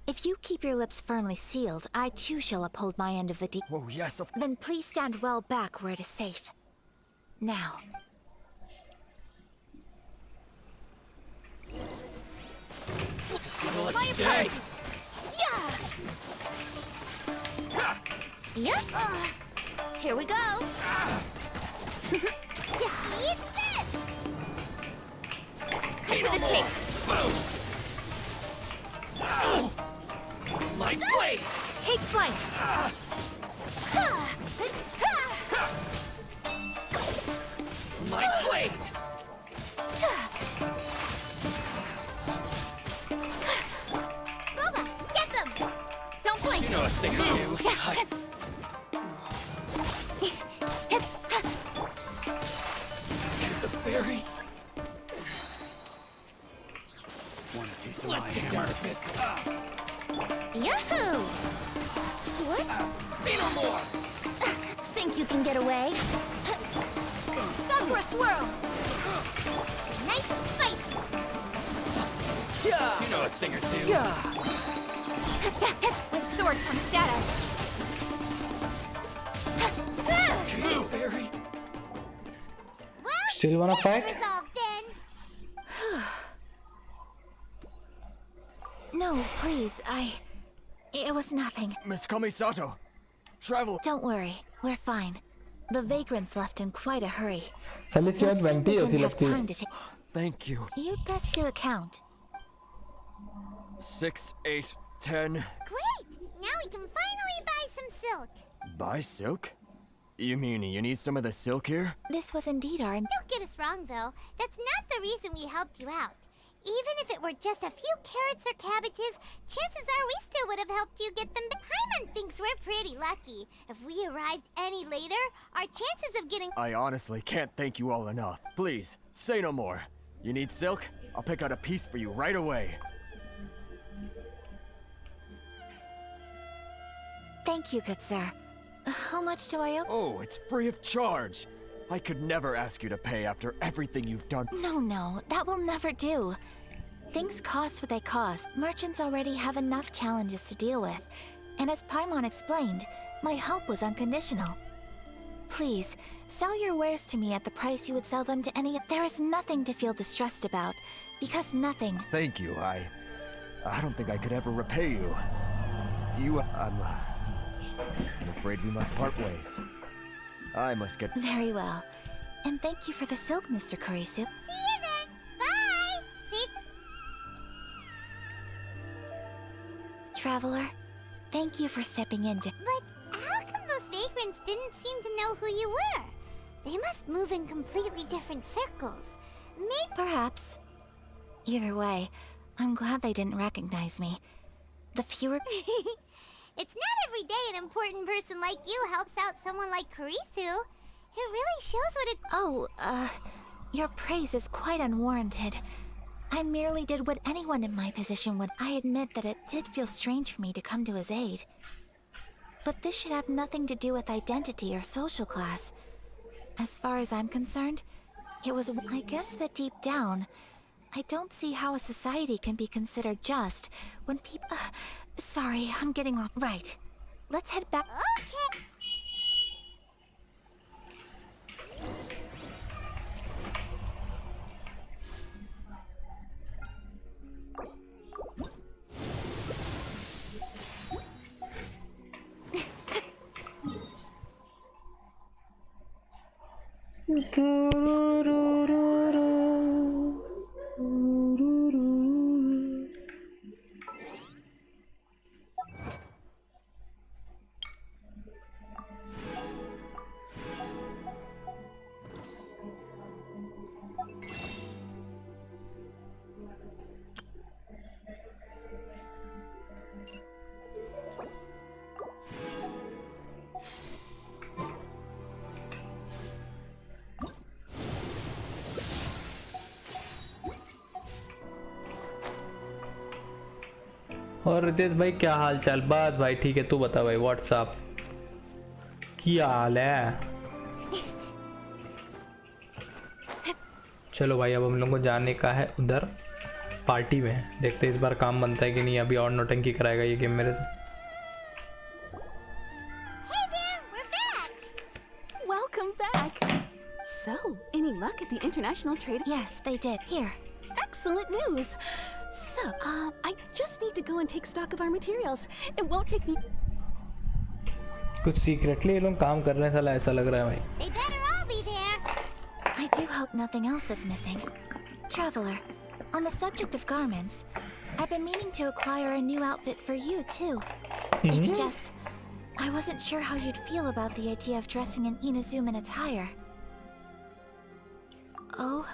If you keep your lips firmly sealed, I too shall uphold my end of the deal. Oh, yes, of... Then please stand well back where it is safe. Now. My apologies! Yeah! Yep. Here we go. Eat this! Cut to the chase. My blade! Take flight. My blade! Boba, get them! Don't blink. You know a thing or two. The fairy. Let's get down to business. Yahoo! What? Say no more! Think you can get away? Sakura swirl! Nice and spicy. You know a thing or two. With sword comes shadow. Move, fairy. Well, Still wanna that's fight? resolved then. No, please, It was nothing. Miss Kamisato, travel... Don't worry, we're fine. The vagrants left in quite a hurry. साले इसके बाद Simply बनती है ऐसी didn't have लगती है. time to take. Thank you. You'd best do a count. 6, 8, 10... Great! Now we can finally buy some silk. Buy silk? You mean you need some of the silk here? This was indeed our. Don't get us wrong, though. That's not the reason we helped you out. Even if it were just a few carrots or cabbages, chances are we still would have helped you get them. Paimon thinks we're pretty lucky. If we arrived any later, our chances of getting... I honestly can't thank you all enough. Please, say no more. You need silk? I'll pick out a piece for you right away. Thank you, good sir. How much do I owe? Oh, it's free of charge. I could never ask you to pay after everything you've done. No, that will never do. Things cost what they cost. Merchants already have enough challenges to deal with. And as Paimon explained, my help was unconditional. Please, sell your wares to me at the price you would sell them to any... There is nothing to feel distressed about, because nothing... Thank you, I don't think I could ever repay you. I'm afraid we must part ways. I must get... Very well. And thank you for the silk, Mr. Kurisu. See you then! Bye! See... Traveler, thank you for stepping in to... But how come those vagrants didn't seem to know who you were? They must move in completely different circles. Maybe... Perhaps. Either way, I'm glad they didn't recognize me. The fewer... It's not every day an important person like you helps out someone like Kurisu. It really shows what a... Oh, your praise is quite unwarranted. I merely did what anyone in my position would. I admit that it did feel strange for me to come to his aid. But this should have nothing to do with identity or social class. As far as I'm concerned, it was. I guess that deep down, I don't see how a society can be considered just when people. Sorry, I'm getting off. Right. Let's head back. Okay. और रितेश भाई क्या हाल चाल? बस भाई ठीक है, तू बता भाई व्हाट्सअप क्या हाल है? चलो भाई अब हम लोग को जाने का है उधर पार्टी में। देखते हैं इस बार काम बनता है कि नहीं। अभी और नौटंकी कराएगा ये गेम मेरे से। Hey there, we're back. Welcome back. So, any luck at the international trade? Yes, they did. Here. Excellent news. So, I just need to go and take stock of our materials. It won't take me. कुछ secretly ये लोग काम कर रहे हैं साला, ऐसा लग रहा है भाई। They better all be there. I do hope nothing else is missing. Traveler, on the subject of garments, I've been meaning to acquire a new outfit for you too. It's just, I wasn't sure how you'd feel about the idea of dressing in Inazuman attire. Oh,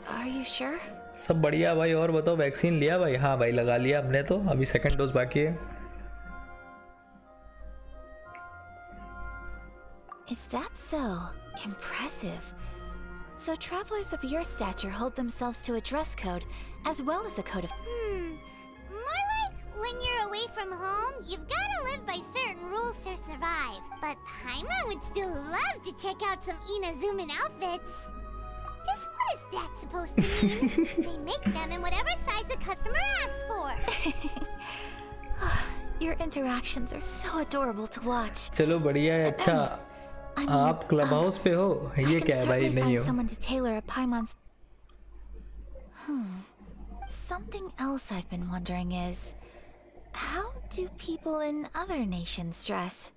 are you sure? सब बढ़िया भाई। और बताओ vaccine लिया भाई? हाँ भाई लगा लिया हमने तो, अभी सेकंड डोज बाकी है। Is that so? Impressive. So travelers of your stature hold themselves to a dress code, as well as a code of... More like when you're away from home, you've got to live by certain rules to survive. But Paimon would still love to check out some Inazuman outfits. Just what is that supposed to mean? They make them in whatever size the customer asks for. Your interactions are so adorable to watch. चलो बढ़िया है। अच्छा आप club house पे हो? ये क्या है भाई? नहीं हो? Someone to tailor a Paimon's... Something else I've been wondering is, how do people in other nations dress?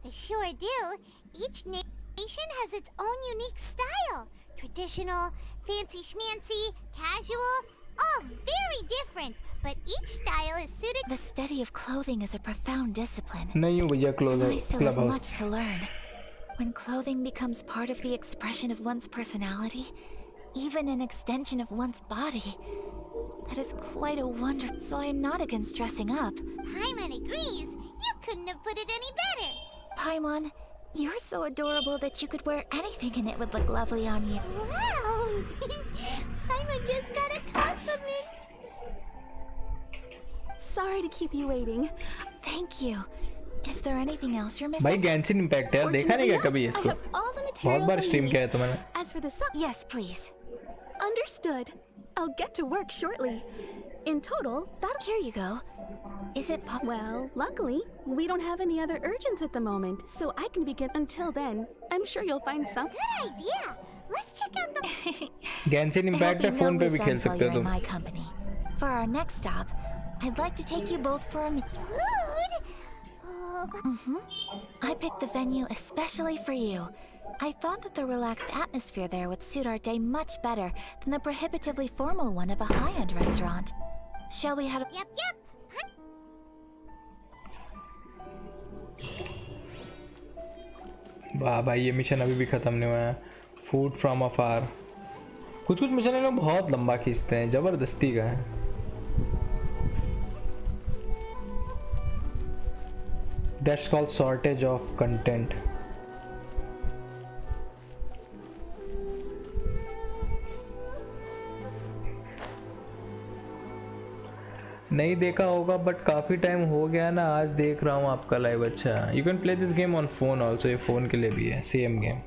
They sure do. Each nation has its own unique style. Traditional, fancy schmancy, casual, all very different. But each style is suited. The study of clothing is a profound discipline. नहीं हूँ भैया I still club have house. much to learn. When clothing becomes part of the expression of one's personality, even an extension of one's body, that is quite a wonder. So I am not against dressing up. Paimon agrees. You couldn't have put it any better. Paimon, you're so adorable that you could wear anything and it would look lovely on you. Wow! Paimon just got a compliment. Sorry to keep you waiting. Thank you. Is there anything else you're missing? भाई Genshin impact यार, देखा नहीं क्या कभी इसको? I have all the बहुत materials bar I stream need. किया है तो मैंने। As for the sub... Yes, please. Understood. I'll get to work shortly. In total, that... Here you go. Is it Well, luckily, we don't have any other urgents at the moment, so I can begin. Until then, I'm sure you'll find some. Good idea. Let's check out the. Genshin impact है, phone पे भी खेल सकते हो तुम। my company. For our next stop, I'd like to take you both for a meal. Food? I picked the venue especially for you. I thought that the relaxed atmosphere there would suit our day much better than the prohibitively formal one of a high-end restaurant. Shall we head? Yep, yep. वाह भाई ये mission अभी भी खत्म नहीं हुआ है। Food from अफार। कुछ कुछ मिशन ये लोग बहुत लंबा खींचते हैं, जबरदस्ती का है। That's called shortage of content. नहीं देखा होगा बट काफ़ी टाइम हो गया ना, आज देख रहा हूँ आपका लाइव। अच्छा, you can play this game on phone also, ये फ़ोन के लिए भी है, same game.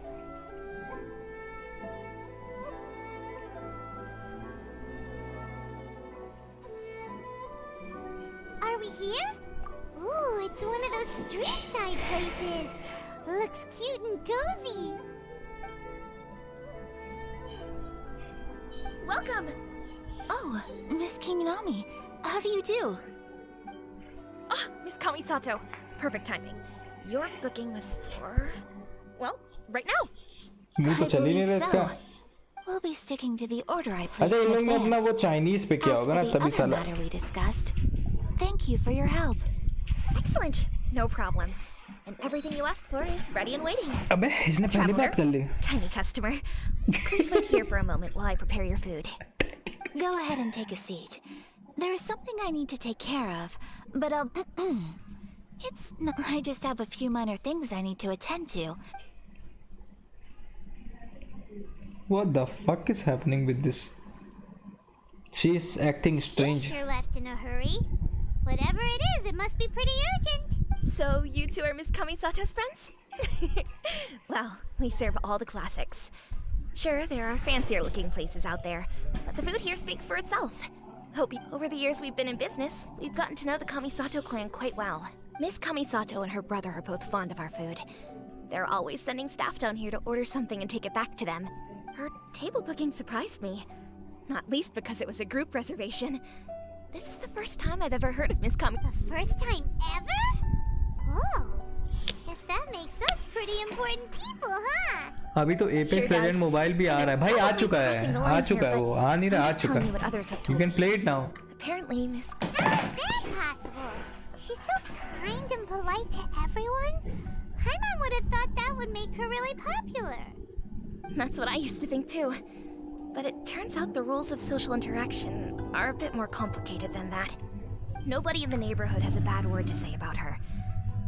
Are we here? Ooh, it's one of those street side places. Looks cute and cozy. Welcome! Oh, Miss Kinami, how do you do? Ah, Miss Kamisato. Perfect timing. Your booking was for... well, right now. मुंह तो चल ही नहीं रहा इसका। We'll be sticking to the order I placed अच्छा, इन in लोग ने अपना वो advance. चाइनीज पे किया As होगा for ना, the तभी other साला। matter we discussed, thank you for your help. Excellent. No problem. And everything you asked for is ready and waiting. अबे इसने पहली बात कर ली। Tiny customer. Please wait here for a moment while I prepare your food. Go ahead and take a seat. There is something I need to take care of, but I just have a few minor things I need to attend to. What the fuck is happening with this? She is acting She strange. sure left in a hurry. Whatever it is, it must be pretty urgent. So, you two are Miss Kamisato's friends? Well, we serve all the classics. Sure, there are fancier looking places out there, but the food here speaks for itself. Over the years we've been in business, we've gotten to know the Kamisato clan quite well. Miss Kamisato and her brother are both fond of our food. They're always sending staff down here to order something and take it back to them. Her table booking surprised me, not least because it was a group reservation. This is the first time I've ever heard of Miss Kami. The first time ever? Oh, guess that makes us pretty important people, huh? अभी तो apex legend mobile भी आ रहा है भाई, आ चुका है वो, आ नहीं रहा, आ चुका है। You can play it now. Apparently, Miss... How is that possible? She's so kind and polite to everyone. Paimon would have thought that would make her really popular. That's what I used to think too. But it turns out the rules of social interaction are a bit more complicated than that. Nobody in the neighborhood has a bad word to say about her.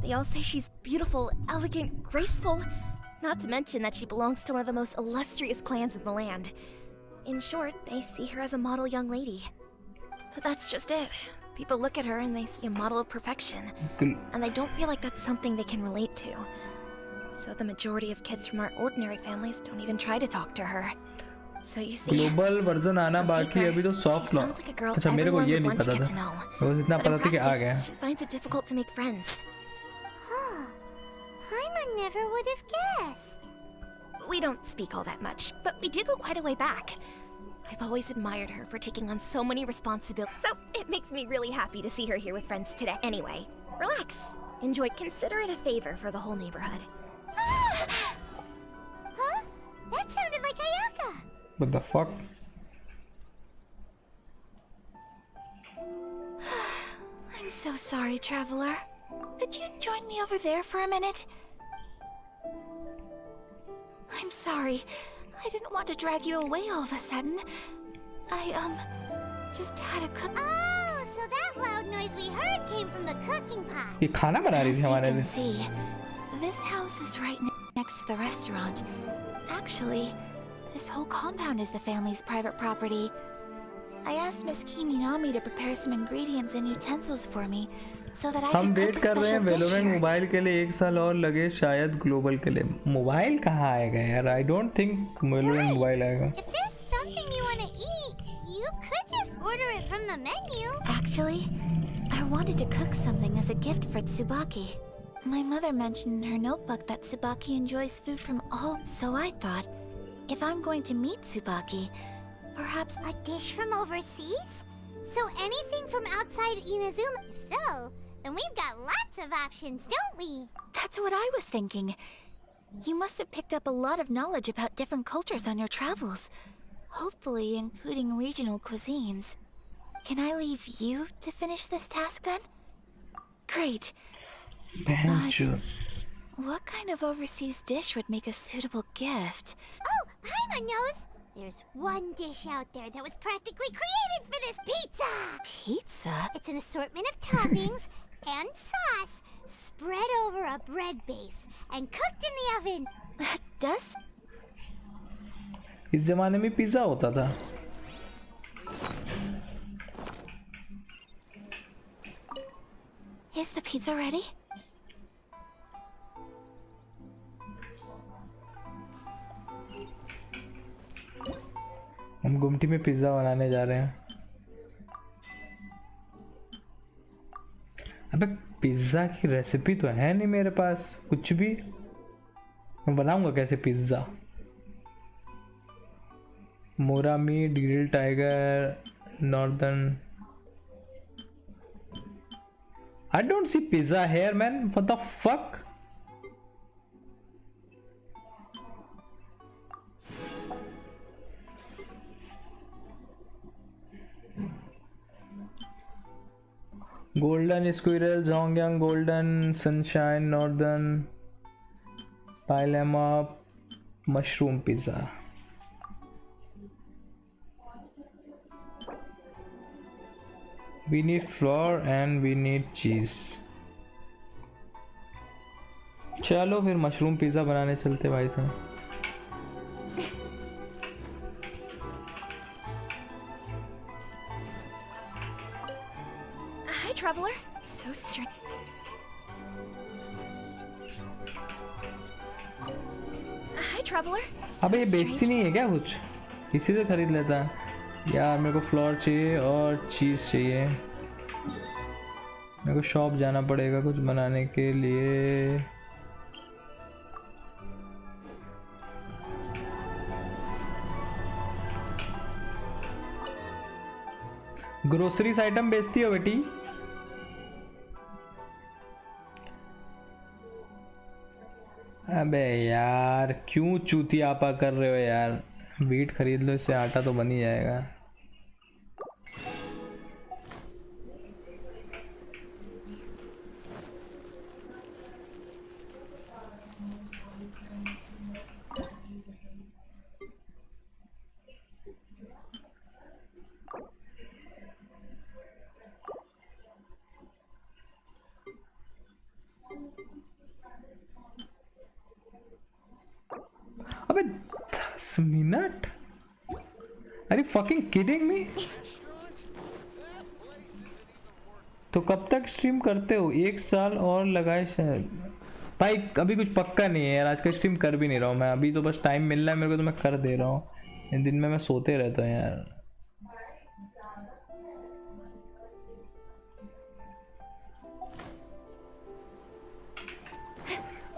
They all say she's beautiful, elegant, graceful, not to mention that she belongs to one of the most illustrious clans in the land. In short, they see her as a model young lady. But that's just it. People look at her and they see a model of perfection, and they don't feel like that's something they can relate to. So the majority of kids from our ordinary families don't even try to talk to her. So you see, global version आना बाकी है, अभी तो soft law. अच्छा, मेरे को ये नहीं पता था, बस इतना पता था कि आ गया। She finds it difficult to make friends. Paimon never would have guessed. We don't speak all that much, but we do go quite a way back. I've always admired her for taking on so many responsibilities, so it makes me really happy to see her here with friends today. Anyway, relax. Enjoy. Consider it a favor for the whole neighborhood. Huh? That sounded like Ayaka. What the fuck? I'm so sorry, traveler. Could you join me over there for a minute? I'm sorry. I didn't want to drag you away all of a sudden. I, just had a cook. Oh, so that loud noise we heard came from the cooking pot. ये खाना बना रही थी As you हमारे can लिए। see, this house is right next to the restaurant. Actually, this whole compound is the family's private property. I asked Miss Kininami to prepare some ingredients and utensils for me, so that I हम could wait cook a कर रहे हैं special dish Valorant here. Mobile के लिए, 1 साल और लगे शायद ग्लोबल के लिए। मोबाइल कहाँ आएगा यार? I don't think Valorant mobile आएगा। If there's something you want to eat, you could just order it from the menu. Actually, I wanted to cook something as a gift for Tsubaki. My mother mentioned in her notebook that Tsubaki enjoys food from all, so I thought, if I'm going to meet Tsubaki, perhaps A dish from overseas? So anything from outside Inazuma? If so, then we've got lots of options, don't we? that's what I was thinking. You must have picked up a lot of knowledge about different cultures on your travels, hopefully including regional cuisines. Can I leave you to finish this task then? Great. बहनचोद। What kind of overseas dish would make a suitable gift? Oh, Paimon knows. There's one dish out there that was practically created for this pizza. Pizza? It's an assortment of toppings and sauce spread over a bread base and cooked in the oven. That does... इस जमाने में pizza होता था। Is the pizza ready? हम गुमटी में pizza बनाने जा रहे हैं। अबे पिज्ज़ा की रेसिपी तो है नहीं मेरे पास कुछ भी, मैं बनाऊंगा कैसे पिज्ज़ा? मोरामी, grill tiger, northern. I don't see pizza here, man. What the fuck? Golden Squirrel, Zongyang, Golden Sunshine, Northern, Pilema, Mushroom Pizza. We need flour and we need cheese. चलो फिर मशरूम पिज़्ज़ा बनाने चलते भाई साहब। Hi, traveler. So strange. Hi, traveler. अबे ये बेचती नहीं है क्या कुछ? इसी से खरीद लेता यार। मेरे को फ्लोर चाहिए और चीज़ चाहिए। मेरे को शॉप जाना पड़ेगा कुछ बनाने के लिए। ग्रोसरीज आइटम बेचती हो बेटी? अबे यार क्यों चूतियापा कर रहे हो यार? बीट खरीद लो, इससे आटा तो बन ही जाएगा। अबे 10 मिनट? अरे फकिंग किडिंग मी? तो कब तक स्ट्रीम करते हो? 1 साल और लगाए शायद। भाई अभी कुछ पक्का नहीं है यार, आज का स्ट्रीम कर भी नहीं रहा हूँ मैं। अभी तो बस टाइम मिल रहा है मेरे को तो मैं कर दे रहा हूँ। इन दिन में मैं सोते रहता हूँ यार।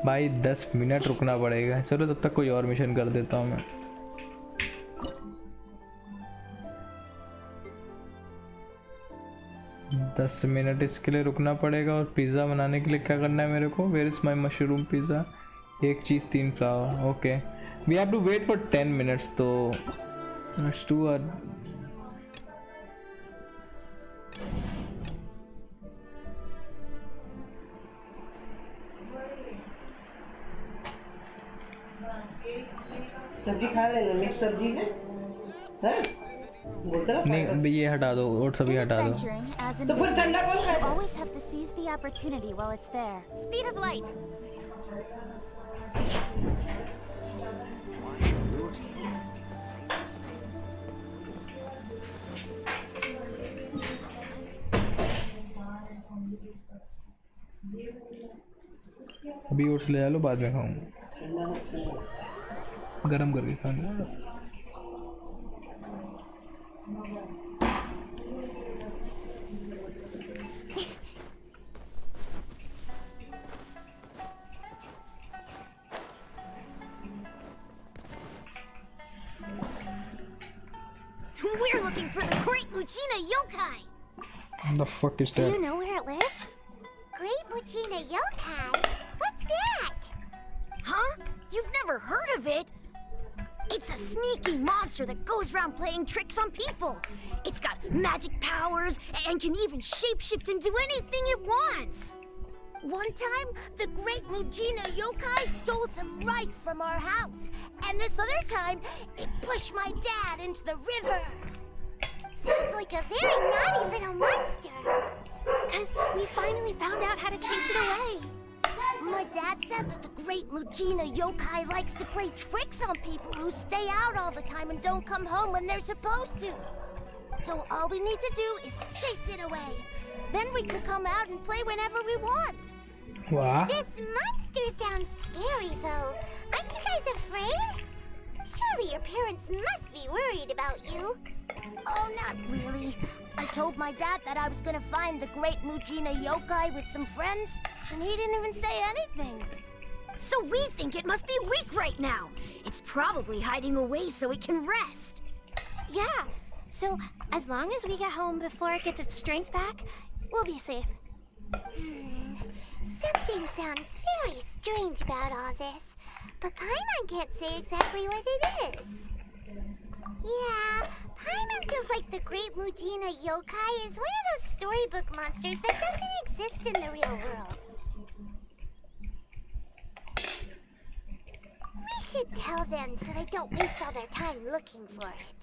भाई 10 मिनट रुकना पड़ेगा। चलो तब तक कोई और मिशन कर देता हूँ मैं। दस मिनट इसके लिए रुकना पड़ेगा। और पिज़्ज़ा बनाने के लिए क्या करना है मेरे को? Where is my mushroom pizza? 1 cheese 3 flower. Okay, we have to wait for 10 minutes. तो लेट्स डू अ सब्जी खा लेना। मिक्स सब्जी है हाँ? नहीं अभी ये हटा दो और सभी हटा दो। तो फिर ठंडा कौन खाएगा? Always have to seize the opportunity while it's there. Speed of light. अभी ओट्स ले लो, बाद में खाऊंगा। गरम करके खाऊंगा। We're looking for the Great Muchina Yokai. The fuck is Do that? you know where it lives? Great Muchina Yokai? What's that? Huh? You've never heard of it? It's a sneaky monster that goes around playing tricks on people. It's got magic powers and can even shapeshift into anything it wants. One time, the Great Mujina Yokai stole some rice from our house. And this other time, it pushed my dad into the river. Sounds like a very naughty little monster. 'Cause we finally found out how to chase it away. My dad said that the Great Mujina Yokai likes to play tricks on people who stay out all the time and don't come home when they're supposed to. So all we need to do is chase it away. Then we could come out and play whenever we want. वाह This monster sounds scary, though. Aren't you guys afraid? Surely your parents must be worried about you. Oh, not really. I told my dad that I was gonna find the great Mujina yokai with some friends, and he didn't even say anything. So we think it must be weak right now. It's probably hiding away so it can rest. Yeah, so as long as we get home before it gets its strength back, we'll be safe. Something sounds very strange about all this, but Paimon can't say exactly what it is. Yeah, Paimon feels like the Great Mujina Yokai is one of those storybook monsters that doesn't exist in the real world. We should tell them so they don't waste all their time looking for it.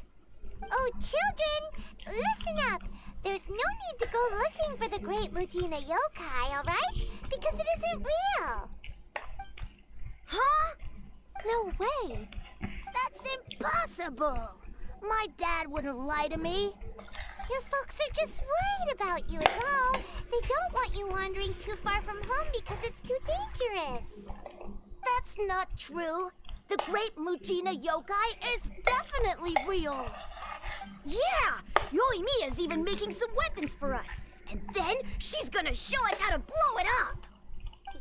Oh, children, listen up. There's no need to go looking for the Great Mujina Yokai, alright? Because it isn't real. Huh? No way! That's impossible! My dad wouldn't lie to me. Your folks are just worried about you, is all. They don't want you wandering too far from home because it's too dangerous. That's not true. The Great Mujina Yokai is definitely real. Yeah! Yoimiya's even making some weapons for us. And then she's gonna show us how to blow it up.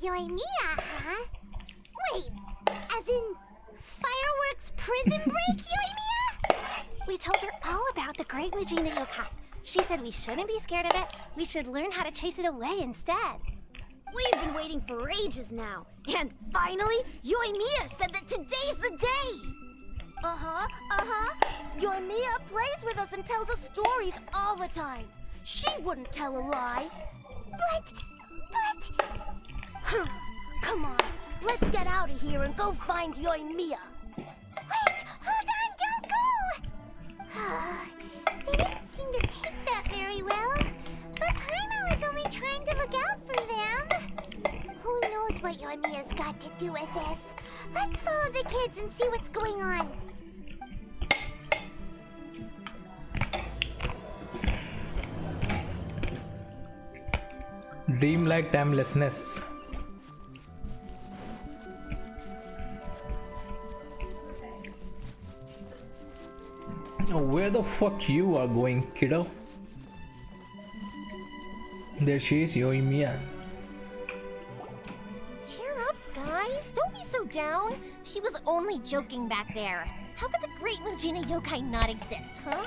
Yoimiya, huh? Wait, as in fireworks prison break, Yoimiya? We told her all about the Great Mujina yokai. She said we shouldn't be scared of it. We should learn how to chase it away instead. We've been waiting for ages now. And finally, Yoimiya said that today's the day. Yoimiya plays with us and tells us stories all the time. She wouldn't tell a lie. But... Come on, let's get out of here and go find Yoimiya. Wait, hold on, don't go! They didn't seem to take that very well. But Paimon was only trying to look out for them. Who knows what Yoimiya's got to do with this? Let's follow the kids and see what's going on. dreamlike timelessness. Now, where the fuck you are going, kiddo? There she is, Yoimiya. Cheer up, guys. Don't be so down. She was only joking back there. How could the Great Mujina yokai not exist, huh?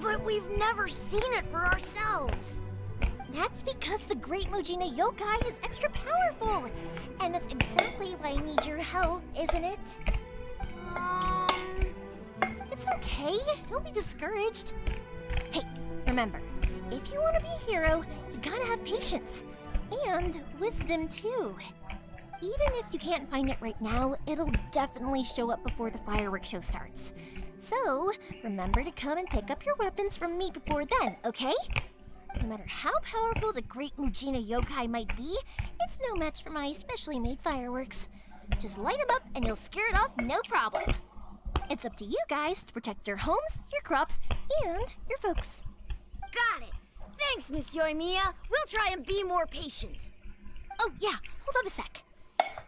But we've never seen it for ourselves. That's because the Great Mujina yokai is extra powerful. And that's exactly why I need your help, isn't it? It's okay. Don't be discouraged. Hey, remember, if you want to be a hero, you gotta have patience. And wisdom, too. Even if you can't find it right now, it'll definitely show up before the fireworks show starts. So, remember to come and pick up your weapons from me before then, okay? No matter how powerful the Great Mujina yokai might be, it's no match for my specially made fireworks. Just light them up and you'll scare it off no problem. It's up to you guys to protect your homes, your crops, and your folks. Got it. Thanks, Miss Yoimiya. We'll try and be more patient. Oh yeah, hold on a sec.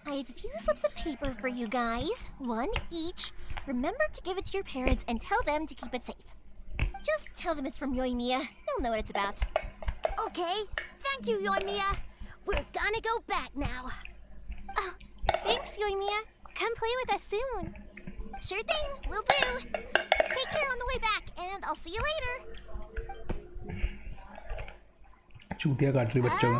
I have a few slips of paper for you guys, one each. Remember to give it to your parents and tell them to keep it safe. Just tell them it's from Yoimiya. They'll know what it's about. Okay. Thank you, Yoimiya. We're gonna go back now. Oh, thanks, Yoimiya. Come play with us soon. Sure thing, will do. Take care on the way back, and I'll see you later. चूतिया काट रही बच्चों को.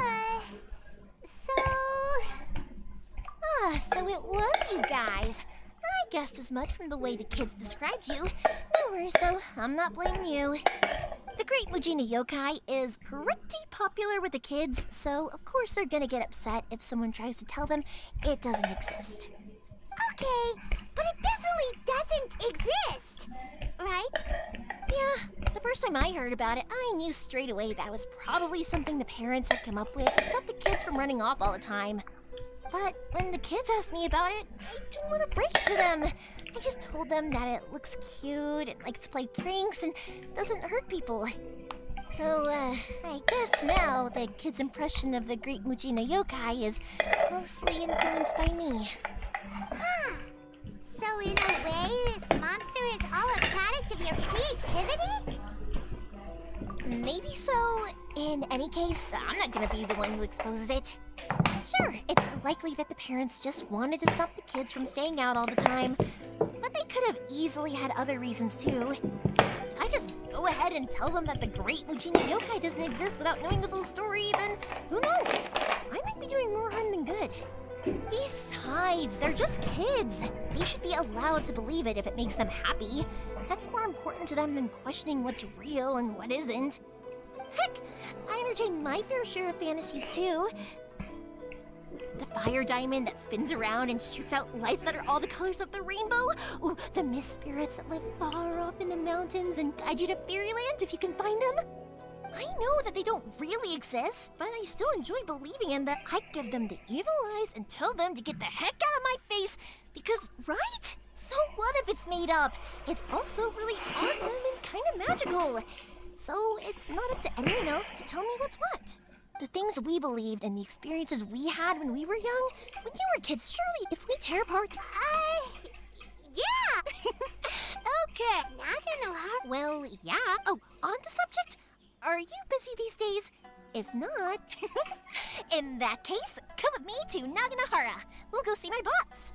So it was you guys. I guessed as much from the way the kids described you. No worries though, I'm not blaming you. The Great Mujina yokai is pretty popular with the kids, so of course they're gonna get upset if someone tries to tell them it doesn't exist. Okay, but it definitely doesn't exist, right? Yeah, the first time I heard about it, I knew straight away that it was probably something the parents had come up with to stop the kids from running off all the time. But when the kids asked me about it, I didn't want to break it to them. I just told them that it looks cute and likes to play pranks and doesn't hurt people. So, I guess now the kid's impression of the great Mujina yokai is mostly influenced by me. So in a way, this monster is all a product of your creativity? Maybe so. In any case, I'm not gonna be the one who exposes it. Sure, it's likely that the parents just wanted to stop the kids from staying out all the time, but they could have easily had other reasons too. I just go ahead and tell them that the great Mujina yokai doesn't exist without knowing the full story, then who knows? I might be doing more harm than good. Besides, they're just kids. They should be allowed to believe it if it makes them happy. That's more important to them than questioning what's real and what isn't. Heck, I entertain my fair share of fantasies too. The fire diamond that spins around and shoots out lights that are all the colors of the rainbow. Ooh, the mist spirits that live far off in the mountains and guide you to fairyland if you can find them. I know that they don't really exist, but I still enjoy believing in that I give them the evil eyes and tell them to get the heck out of my face because, right? So what if it's made up? It's also really awesome and kind of magical. So it's not up to anyone else to tell me what's what. The things we believed and the experiences we had when we were young, when you were kids, surely if we tear apart... Yeah! Okay. Naganohara? Well, yeah. Oh, on the subject, are you busy these days? If not, in that case, come with me to Naganohara. We'll go see my pops.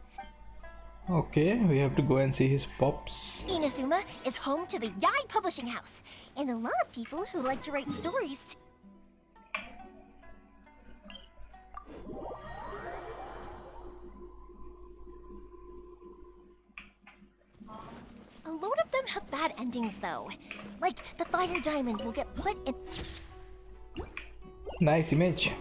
Okay, we have to go and see his pops. Inazuma is home to the Yai Publishing House, and a lot of people who like to write stories. A lot of them have bad endings, though. Like, the fire diamond will get put in... Nice image.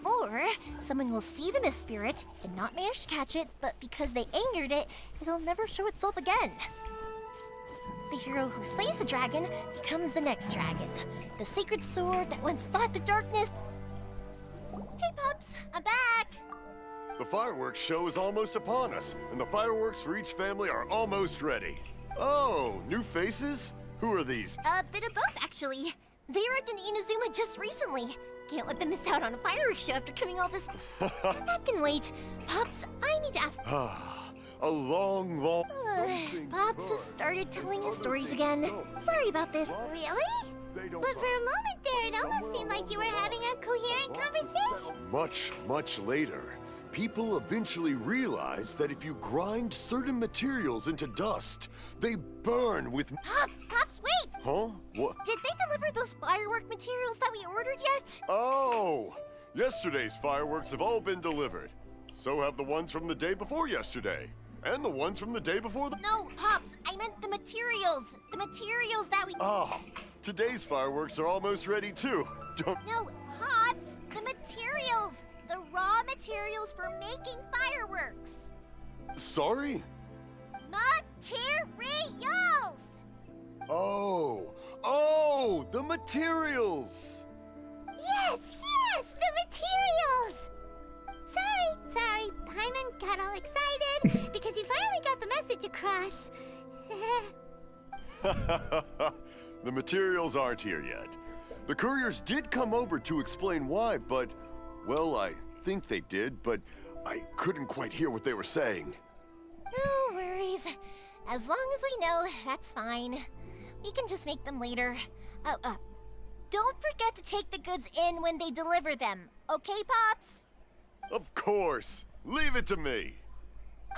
Or, someone will see the mist spirit and not manage to catch it, but because they angered it, it'll never show itself again. The hero who slays the dragon becomes the next dragon. The sacred sword that once fought the darkness... Hey, Pops! I'm back! The fireworks show is almost upon us, and the fireworks for each family are almost ready. Oh, new faces? Who are these? A bit of both, actually. They arrived in Inazuma just recently. Can't let them miss out on a fireworks show after coming all this... That can wait. Pops, I need to ask... A long, long... Pops has started telling his stories again. Sorry about this. Really? But for a moment there, it almost seemed like you were having a coherent conversation. Much, much later, people eventually realized that if you grind certain materials into dust, they burn with... Pops, wait! Huh? What? Did they deliver those firework materials that we ordered yet? Oh! Yesterday's fireworks have all been delivered. So have the ones from the day before yesterday. And the ones from the day before the... No, Pops, I meant the materials. The materials that we... Ah, today's fireworks are almost ready too. No, Pops, the materials. The raw materials for making fireworks. Sorry? Materials! Oh, the materials! Yes, the materials! Sorry, Paimon got all excited because you finally got the message across. The materials aren't here yet. The couriers did come over to explain why, but, well, I think they did, but I couldn't quite hear what they were saying. No worries. As long as we know, that's fine. We can just make them later. Don't forget to take the goods in when they deliver them. Okay, Pops? Of course. Leave it to me.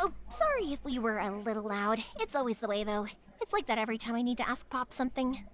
Oh, sorry if we were a little loud. It's always the way, though. It's like that every time I need to ask Pop something.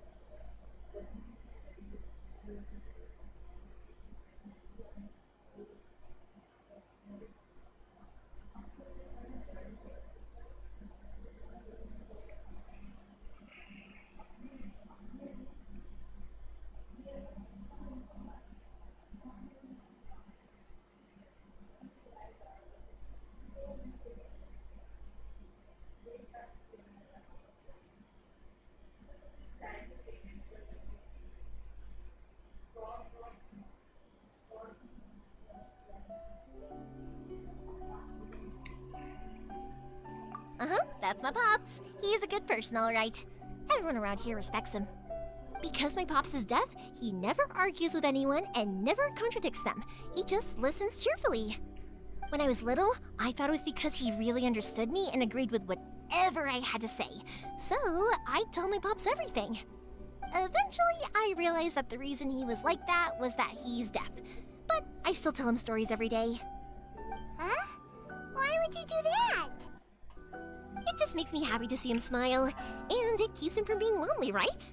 That's my Pops. He's a good person, all right. Everyone around here respects him. Because my pops is deaf, he never argues with anyone and never contradicts them. He just listens cheerfully. When I was little, I thought it was because he really understood me and agreed with whatever I had to say. So, I'd tell my pops everything. Eventually, I realized that the reason he was like that was that he's deaf. But I still tell him stories every day. Huh? Why would you do that? It just makes me happy to see him smile, and it keeps him from being lonely, right?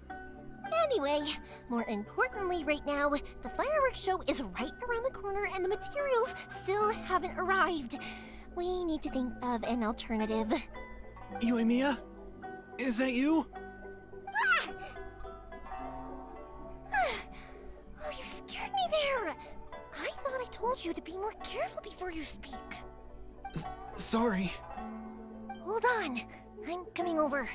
Anyway, more importantly right now, the fireworks show is right around the corner and the materials still haven't arrived. We need to think of an alternative. Yoimiya? Is that you? Ah! Oh, you scared me there! I thought I told you to be more careful before you speak. Sorry. Hold on, I'm coming over.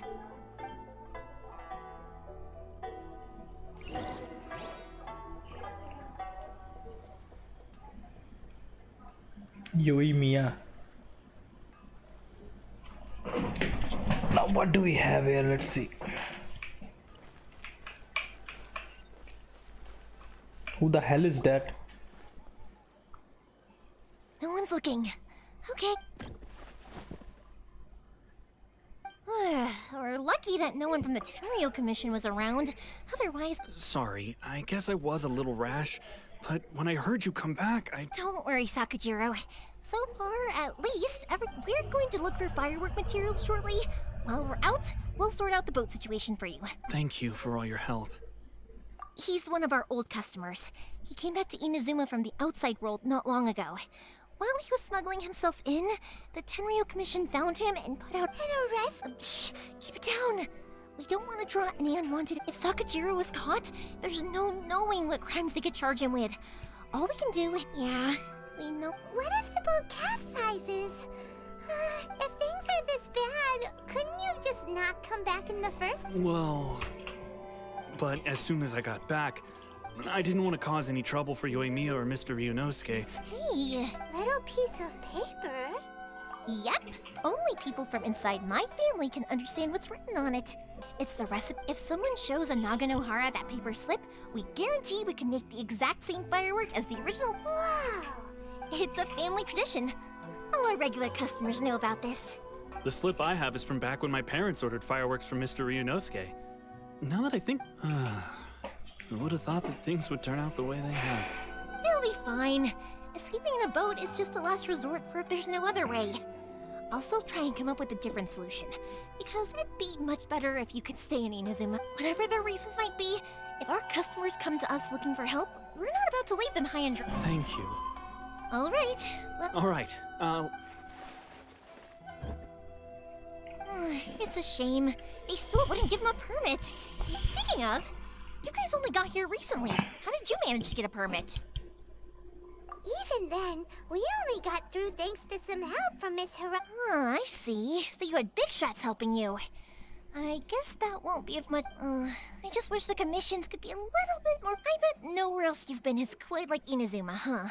Yoimiya. Now what do we have here? Let's see. Who the hell is that? No one's looking. Okay. We're lucky that no one from the Tenryo Commission was around. Otherwise... Sorry, I guess I was a little rash, but when I heard you come back, I... Don't worry, Sakujiro. So far, at least, we're going to look for firework materials shortly. While we're out, we'll sort out the boat situation for you. Thank you for all your help. He's one of our old customers. He came back to Inazuma from the outside world not long ago. While he was smuggling himself in, the Tenryo Commission found him and put out an arrest. Shh! Keep it down! We don't want to draw any unwanted. If Sakujiro was caught, there's no knowing what crimes they could charge him with. All we can do, yeah, we know. What if the boat capsizes? If things are this bad, couldn't you have just not come back in the first place? Well... But as soon as I got back, I didn't want to cause any trouble for Yoimiya or Mr. Ryunosuke. Hey, Little piece of paper? yep. Only people from inside my family can understand what's written on it. It's the recipe. If someone shows a Naganohara that paper slip, we guarantee we can make the exact same firework as the original. Wow! It's a family tradition. All our regular customers know about this. The slip I have is from back when my parents ordered fireworks from Mr. Ryunosuke. Now that I think... Who would have thought that things would turn out the way they have? It'll be fine. Escaping in a boat is just a last resort for if there's no other way. I'll still try and come up with a different solution, because it'd be much better if you could stay in Inazuma. Whatever their reasons might be, if our customers come to us looking for help, we're not about to leave them high and dry. Thank you. All right. All right, It's a shame. They still wouldn't give him a permit. Speaking of, you guys only got here recently. How did you manage to get a permit? Even then, we only got through thanks to some help from Miss Hira. I see. So you had big shots helping you. I guess that won't be of much... I just wish the commissions could be a little bit more... I bet nowhere else you've been is quite like Inazuma, huh?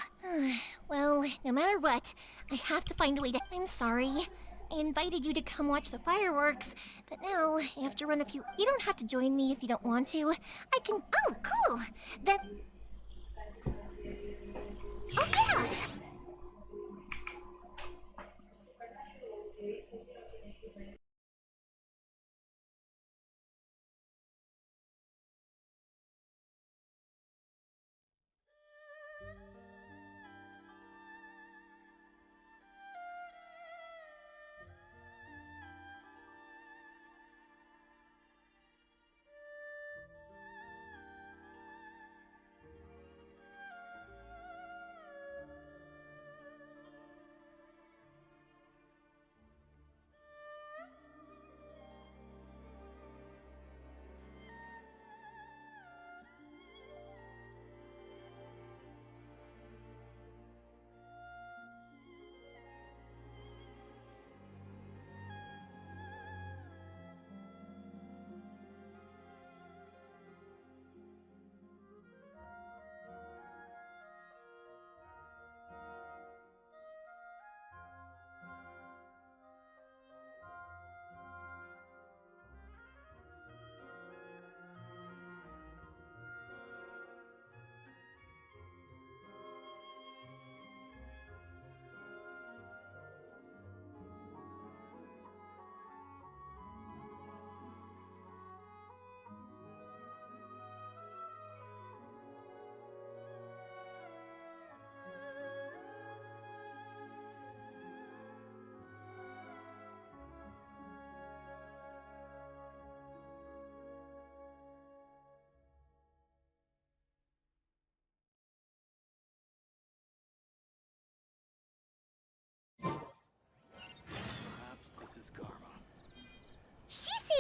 Well, no matter what, I have to find a way to... I'm sorry. I invited you to come watch the fireworks, but now I have to run a few... You don't have to join me if you don't want to. I can... Oh, cool! That... Oh, yeah!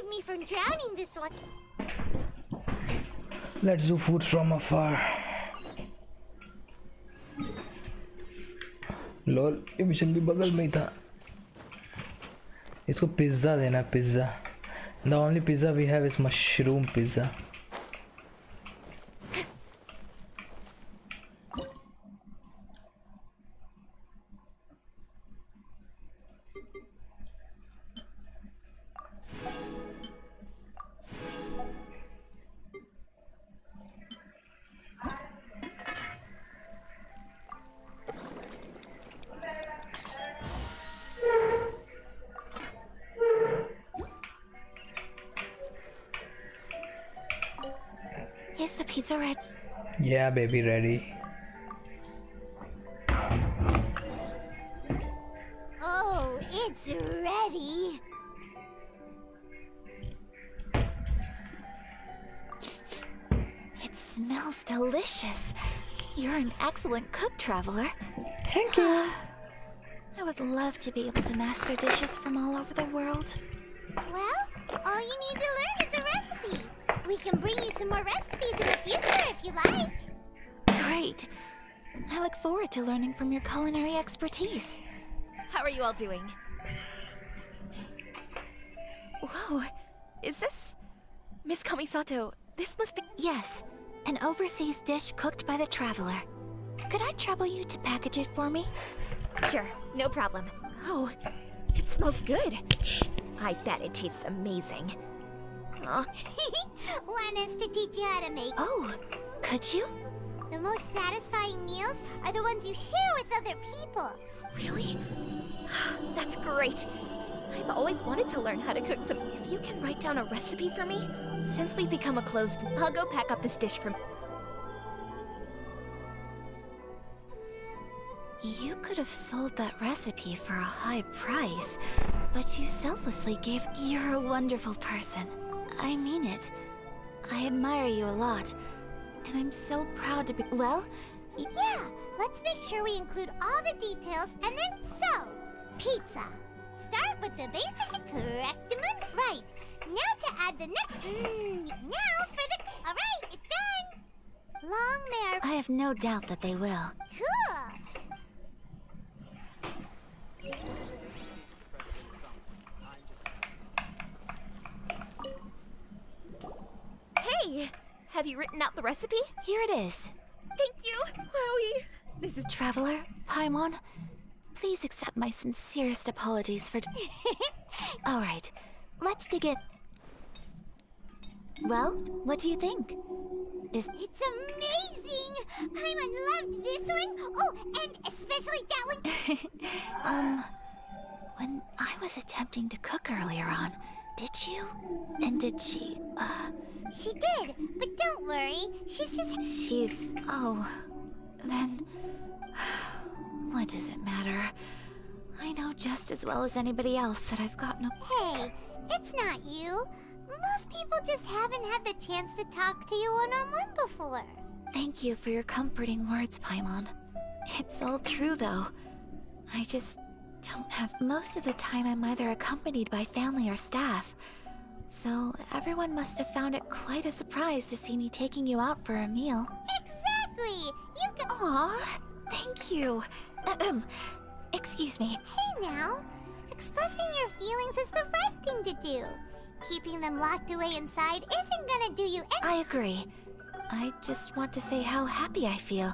save me from drowning this one. Let's do food from afar. Lol ये mission भी बगल में ही था. इसको pizza देना, pizza. The only pizza we have is mushroom pizza. Is the pizza ready? Yeah, baby, ready. Oh, it's ready. It smells delicious. You're an excellent cook, Traveler. Thank you. I would love to be able to master dishes from all over the world. Well, all you need to learn is a recipe. We can bring you some more recipes in the future if you like. Great. I look forward to learning from your culinary expertise. How are you all doing? Whoa, is this... Miss Kamisato, this must be... Yes, an overseas dish cooked by the Traveler. Could I trouble you to package it for me? Sure, no problem. Oh, it smells good. I bet it tastes amazing. Want us to teach you how to make? Oh, could you? The most satisfying meals are the ones you share with other people. Really? That's great. I've always wanted to learn how to cook some... If you can write down a recipe for me? Since we've become a closed... I'll go pack up this dish for... You could have sold that recipe for a high price, but you selflessly gave... You're a wonderful person. I mean it. I admire you a lot, and I'm so proud to be... Well... Yeah, let's make sure we include all the details, and then so, pizza. Start with the basic correctament. Right. Now to add the next... now for the... Alright, it's done! Long may our... I have no doubt that they will. Cool! Hey! Have you written out the recipe? Here it is. Thank you! Wowie! This is Traveler, Paimon. Please accept my sincerest apologies for... Alright, let's dig it. Well, what do you think? It's amazing! Paimon loved this one! Oh, and especially that one! When I was attempting to cook earlier on, did you? And did she, She did, but don't worry. She's... Oh, then... What does it matter? I know just as well as anybody else that I've got no... Hey, it's not you. Most people just haven't had the chance to talk to you one-on-one before. Thank you for your comforting words, Paimon. It's all true, though. I just don't have... Most of the time I'm either accompanied by family or staff. So everyone must have found it quite a surprise to see me taking you out for a meal. Exactly! You can... Aw, thank you. Excuse me. Hey now, expressing your feelings is the right thing to do. Keeping them locked away inside isn't gonna do you any... I agree. I just want to say how happy I feel.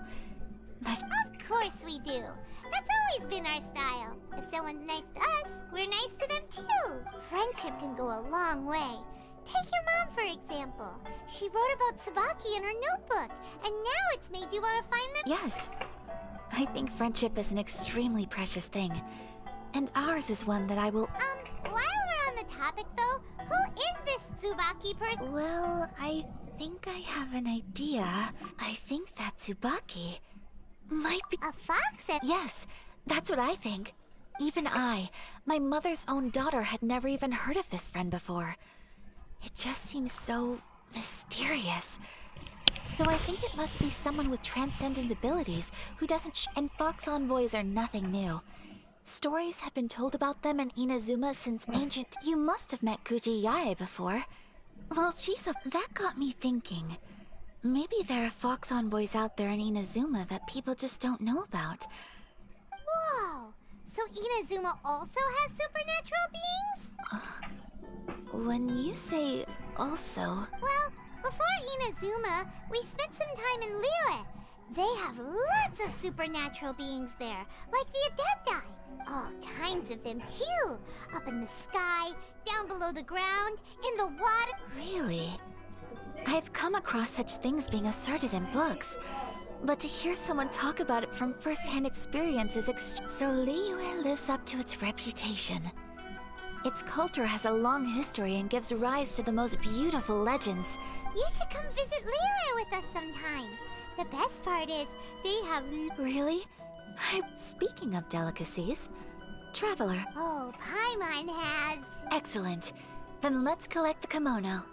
That... Of course we do. That's always been our style. If someone's nice to us, we're nice to them too. Friendship can go a long way. Take your mom, for example. She wrote about Tsubaki in her notebook, and now it's made you want to find them... Yes. I think friendship is an extremely precious thing. And ours is one that I will... While we're on the topic though, who is this Tsubaki person? Well, I think I have an idea. I think that Tsubaki might be... A fox? Yes, that's what I think. Even I, my mother's own daughter, had never even heard of this friend before. It just seems so mysterious. So I think it must be someone with transcendent abilities who doesn't and Fox envoys are nothing new. Stories have been told about them in Inazuma since ancient. You must have met Kuji Yae before. Well, that got me thinking. Maybe there are fox envoys out there in Inazuma that people just don't know about. Whoa! So Inazuma also has supernatural beings? When you say also... Well, before Inazuma, we spent some time in Liyue. They have lots of supernatural beings there, like the Adepti. All kinds of them too. Up in the sky, down below the ground, in the water. Really? I've come across such things being asserted in books, but to hear someone talk about it from first-hand experience is so Liyue lives up to its reputation. Its culture has a long history and gives rise to the most beautiful legends. You should come visit Liyue with us sometime. The best part is, they have... Really? Speaking of delicacies, Traveler. Oh, Paimon has... Excellent. Then let's collect the kimono.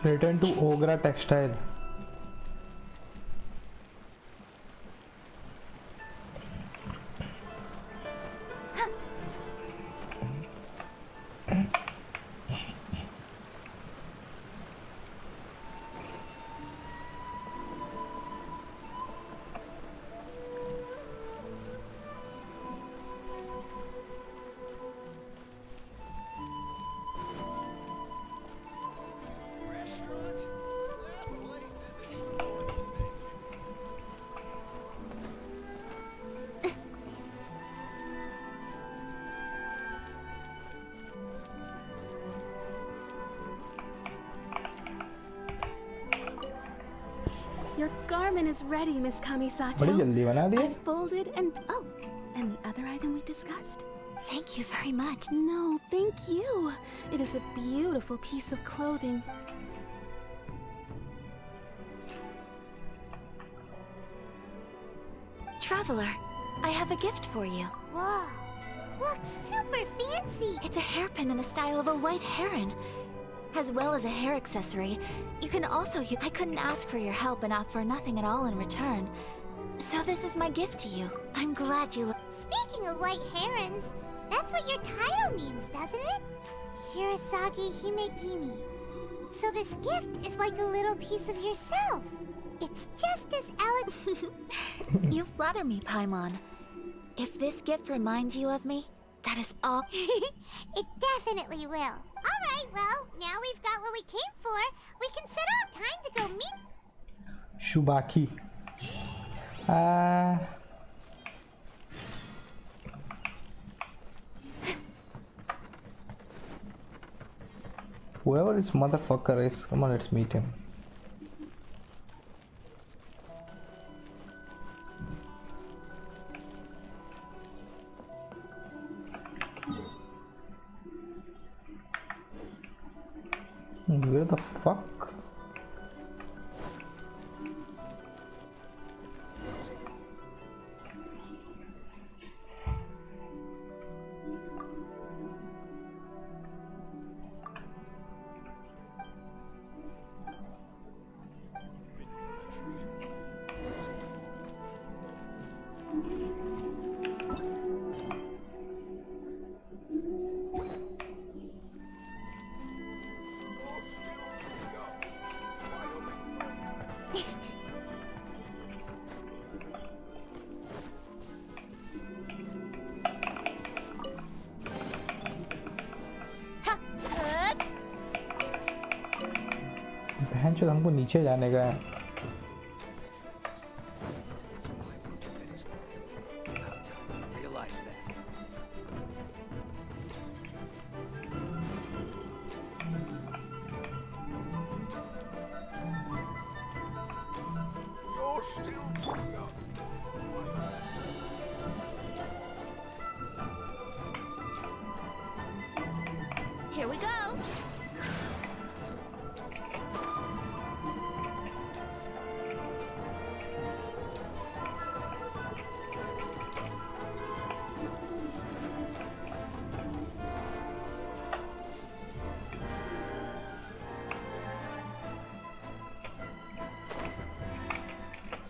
Return to Ogra Textile. Your garment is ready, Miss Kamisato. बड़ी जल्दी बना दिया. I've folded and the other item we discussed. Thank you very much. No, thank you. It is a beautiful piece of clothing. Traveler, I have a gift for you. Whoa, looks super fancy. It's a hairpin in the style of a white heron, as well as a hair accessory. You can also use... I couldn't ask for your help and offer nothing at all in return. So this is my gift to you. I'm glad you... Speaking of white herons, that's what your title means, doesn't it? Shirasagi Himegimi. So this gift is like a little piece of yourself. It's just as elegant. You flatter me, Paimon. If this gift reminds you of me, that is all. It definitely will. All right, well, now we've got what we came for. We can set out time to go meet... Shubaki. Whoever this motherfucker is, come on, let's meet him. Where the fuck? बहनचोद हमको नीचे जाने का है. Here we go.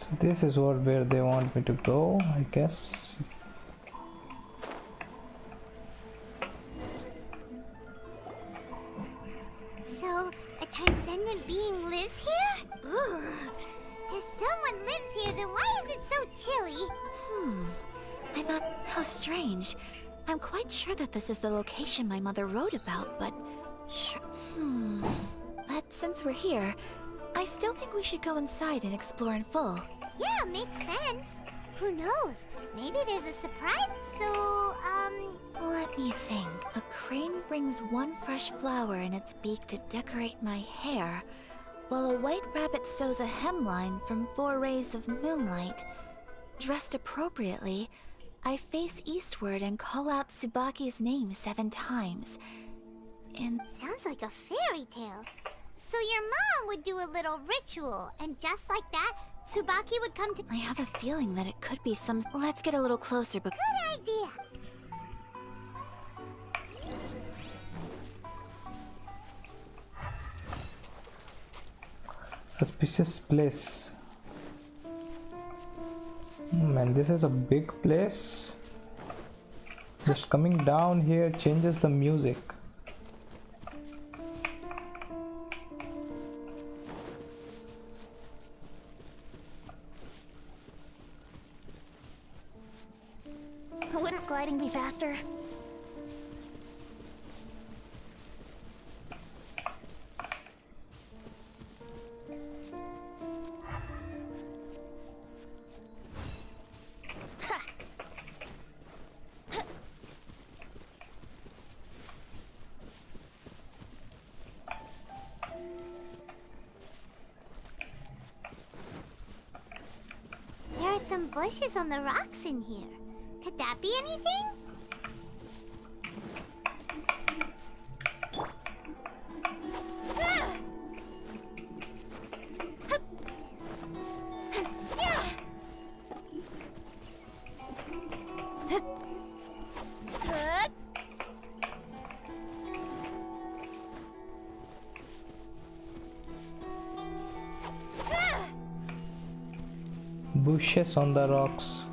So this is where they want me to go, I guess. So, a transcendent being lives here? Ugh. If someone lives here, then why is it so chilly? I'm not. How strange. I'm quite sure that this is the location my mother wrote about, but. But since we're here, I still think we should go inside and explore in full. Yeah, makes sense. Who knows? Maybe there's a surprise. So, Let me think. A crane brings one fresh flower in its beak to decorate my hair, while a white rabbit sews a hemline from 4 rays of moonlight. Dressed appropriately, I face eastward and call out Tsubaki's name 7 times. And sounds like a fairy tale. So your mom would do a little ritual, and just like that, Tsubaki would come to... I have a feeling that it could be some... Let's get a little closer, but... Good idea! Suspicious place. Man, this is a big place. Just coming down here changes the music. Wouldn't gliding be faster? There are some bushes on the rocks in here. Could that be anything? Bushes on the rocks.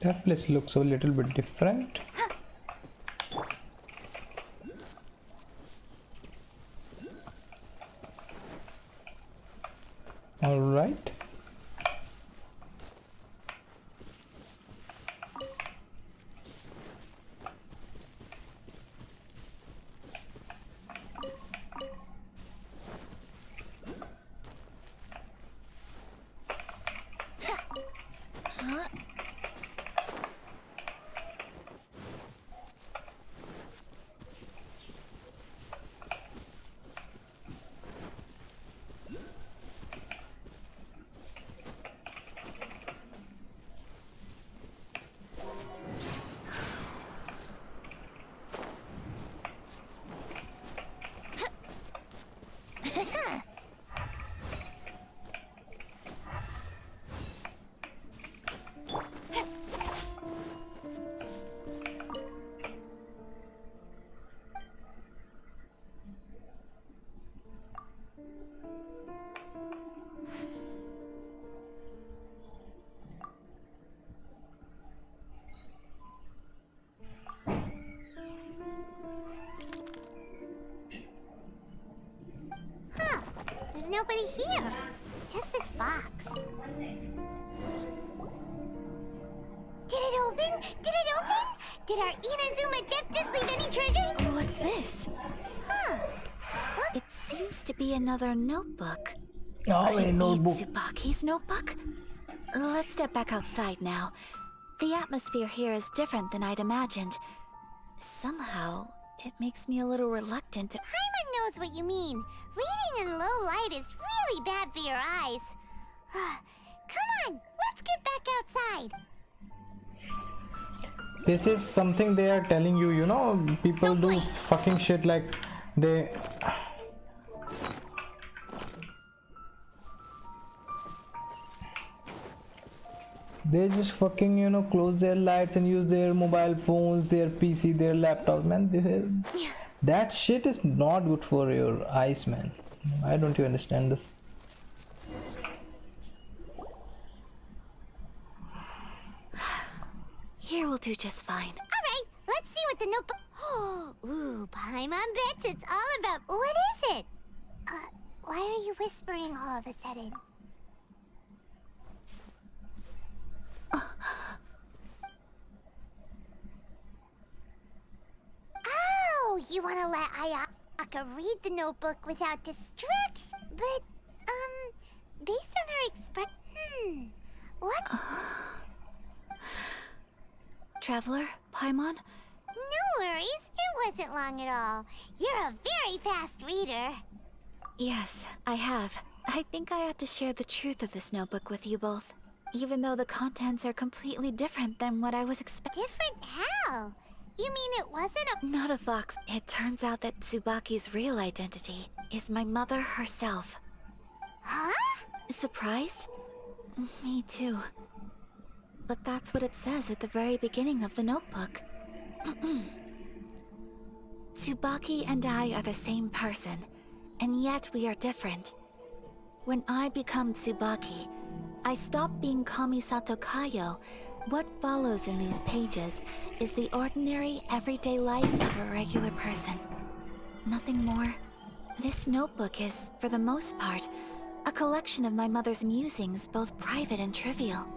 That place looks a little bit different. All right. There's nobody here. Just this box. Did it open? Did it open? Did our Inazuma Adeptus leave any treasure? What's this? Huh. It seems to be another notebook. Oh, You a need notebook. Tsubaki's notebook? Let's step back outside now. The atmosphere here is different than I'd imagined. Somehow, it makes me a little reluctant to— Paimon knows what you mean. Reading in low light is really bad for your eyes. Come on, let's get back outside. This is something they are telling you, you know, people do fucking shit like they just fucking, you know, close their lights and use their mobile phones, their PC, their laptops, man. That shit is not good for your eyes, man. Why don't you understand this? Here will do just fine. Alright, let's see what the notebook... Ooh, Paimon bets it's all about... What is it? Why are you whispering all of a sudden? Oh, you want to let Ayaka read the notebook without distraction? But, based on her what? Traveler, Paimon? No worries, it wasn't long at all. You're a very fast reader. Yes, I have. I think I ought to share the truth of this notebook with you both, even though the contents are completely different than what I was expecting. Different how? You mean it wasn't a... Not a fox. It turns out that Tsubaki's real identity is my mother herself. Huh? Surprised? Me too. But that's what it says at the very beginning of the notebook. Tsubaki and I are the same person, and yet we are different. When I become Tsubaki, I stop being Kamisato Kayo. What follows in these pages is the ordinary, everyday life of a regular person. Nothing more. This notebook is, for the most part, a collection of my mother's musings, both private and trivial.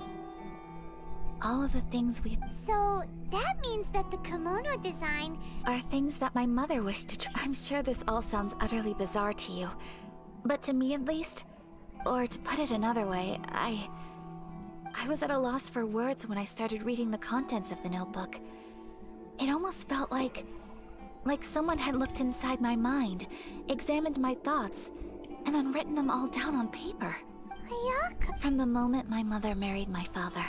All of the things we... So, that means that the kimono design... are things that my mother wished to I'm sure this all sounds utterly bizarre to you. But to me at least, or to put it another way, I was at a loss for words when I started reading the contents of the notebook. It almost felt like someone had looked inside my mind, examined my thoughts, and then written them all down on paper. Ayaka. From the moment my mother married my father,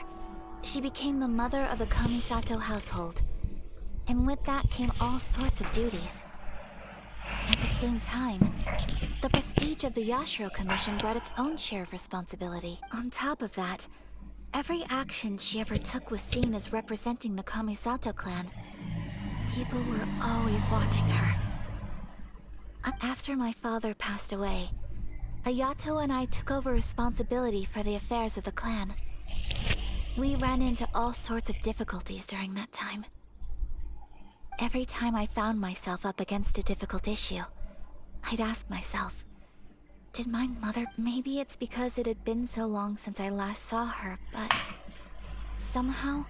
she became the mother of the Kamisato household. And with that came all sorts of duties. At the same time, the prestige of the Yashiro Commission brought its own share of responsibility. On top of that, every action she ever took was seen as representing the Kamisato clan. People were always watching her. After my father passed away, Ayato and I took over responsibility for the affairs of the clan. We ran into all sorts of difficulties during that time. Every time I found myself up against a difficult issue, I'd ask myself, did my mother... Maybe it's because it had been so long since I last saw her, but... somehow,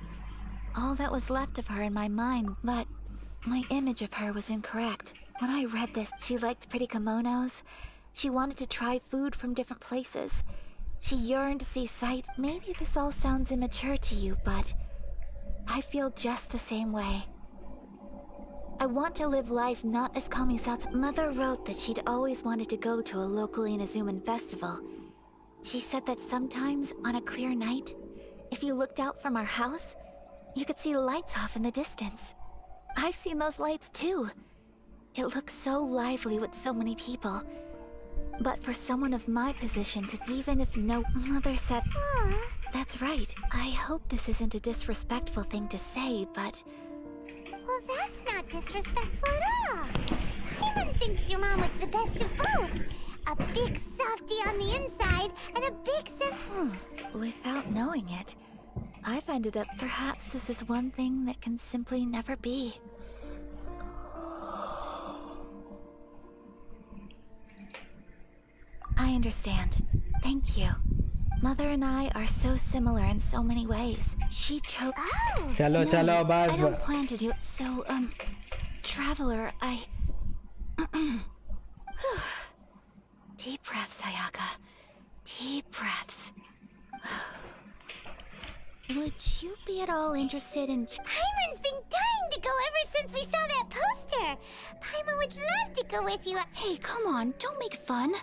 all that was left of her in my mind, but my image of her was incorrect. When I read this, she liked pretty kimonos. She wanted to try food from different places. She yearned to see sights. Maybe this all sounds immature to you, but I feel just the same way. I want to live life not as Kamisato. Mother wrote that she'd always wanted to go to a local Inazuman festival. She said that sometimes, on a clear night, if you looked out from our house, you could see lights off in the distance. I've seen those lights too. It looks so lively with so many people. But for someone of my position to, even if no... Mother said... That's right. I hope this isn't a disrespectful thing to say, but... Well, that's not disrespectful at all. Paimon thinks your mom was the best of both. A big softie on the inside, and a big Without knowing it, I've ended up... Perhaps this is one thing that can simply never be. I understand. Thank you. Mother and I are so similar in so many ways. She chose... Chalo, chalo, bye. I don't plan to do it. So, Traveler, I... Deep breaths, Ayaka. you be at all interested in... Paimon's been dying to go ever since we saw that poster. Paimon would love to go with you. Hey, come on, don't make fun.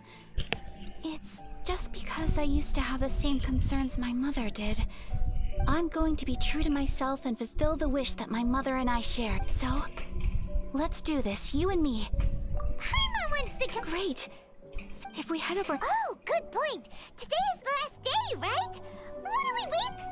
It's just because I used to have the same concerns my mother did. I'm going to be true to myself and fulfill the wish that my mother and I shared. So, let's do this, you and me. Paimon wants to come... Great. If we head over... Oh, good point. Today is the last day, right? What are we waiting...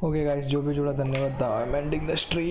okay guys, जो भी जुड़ा धन्यवाद था। I am ending the stream.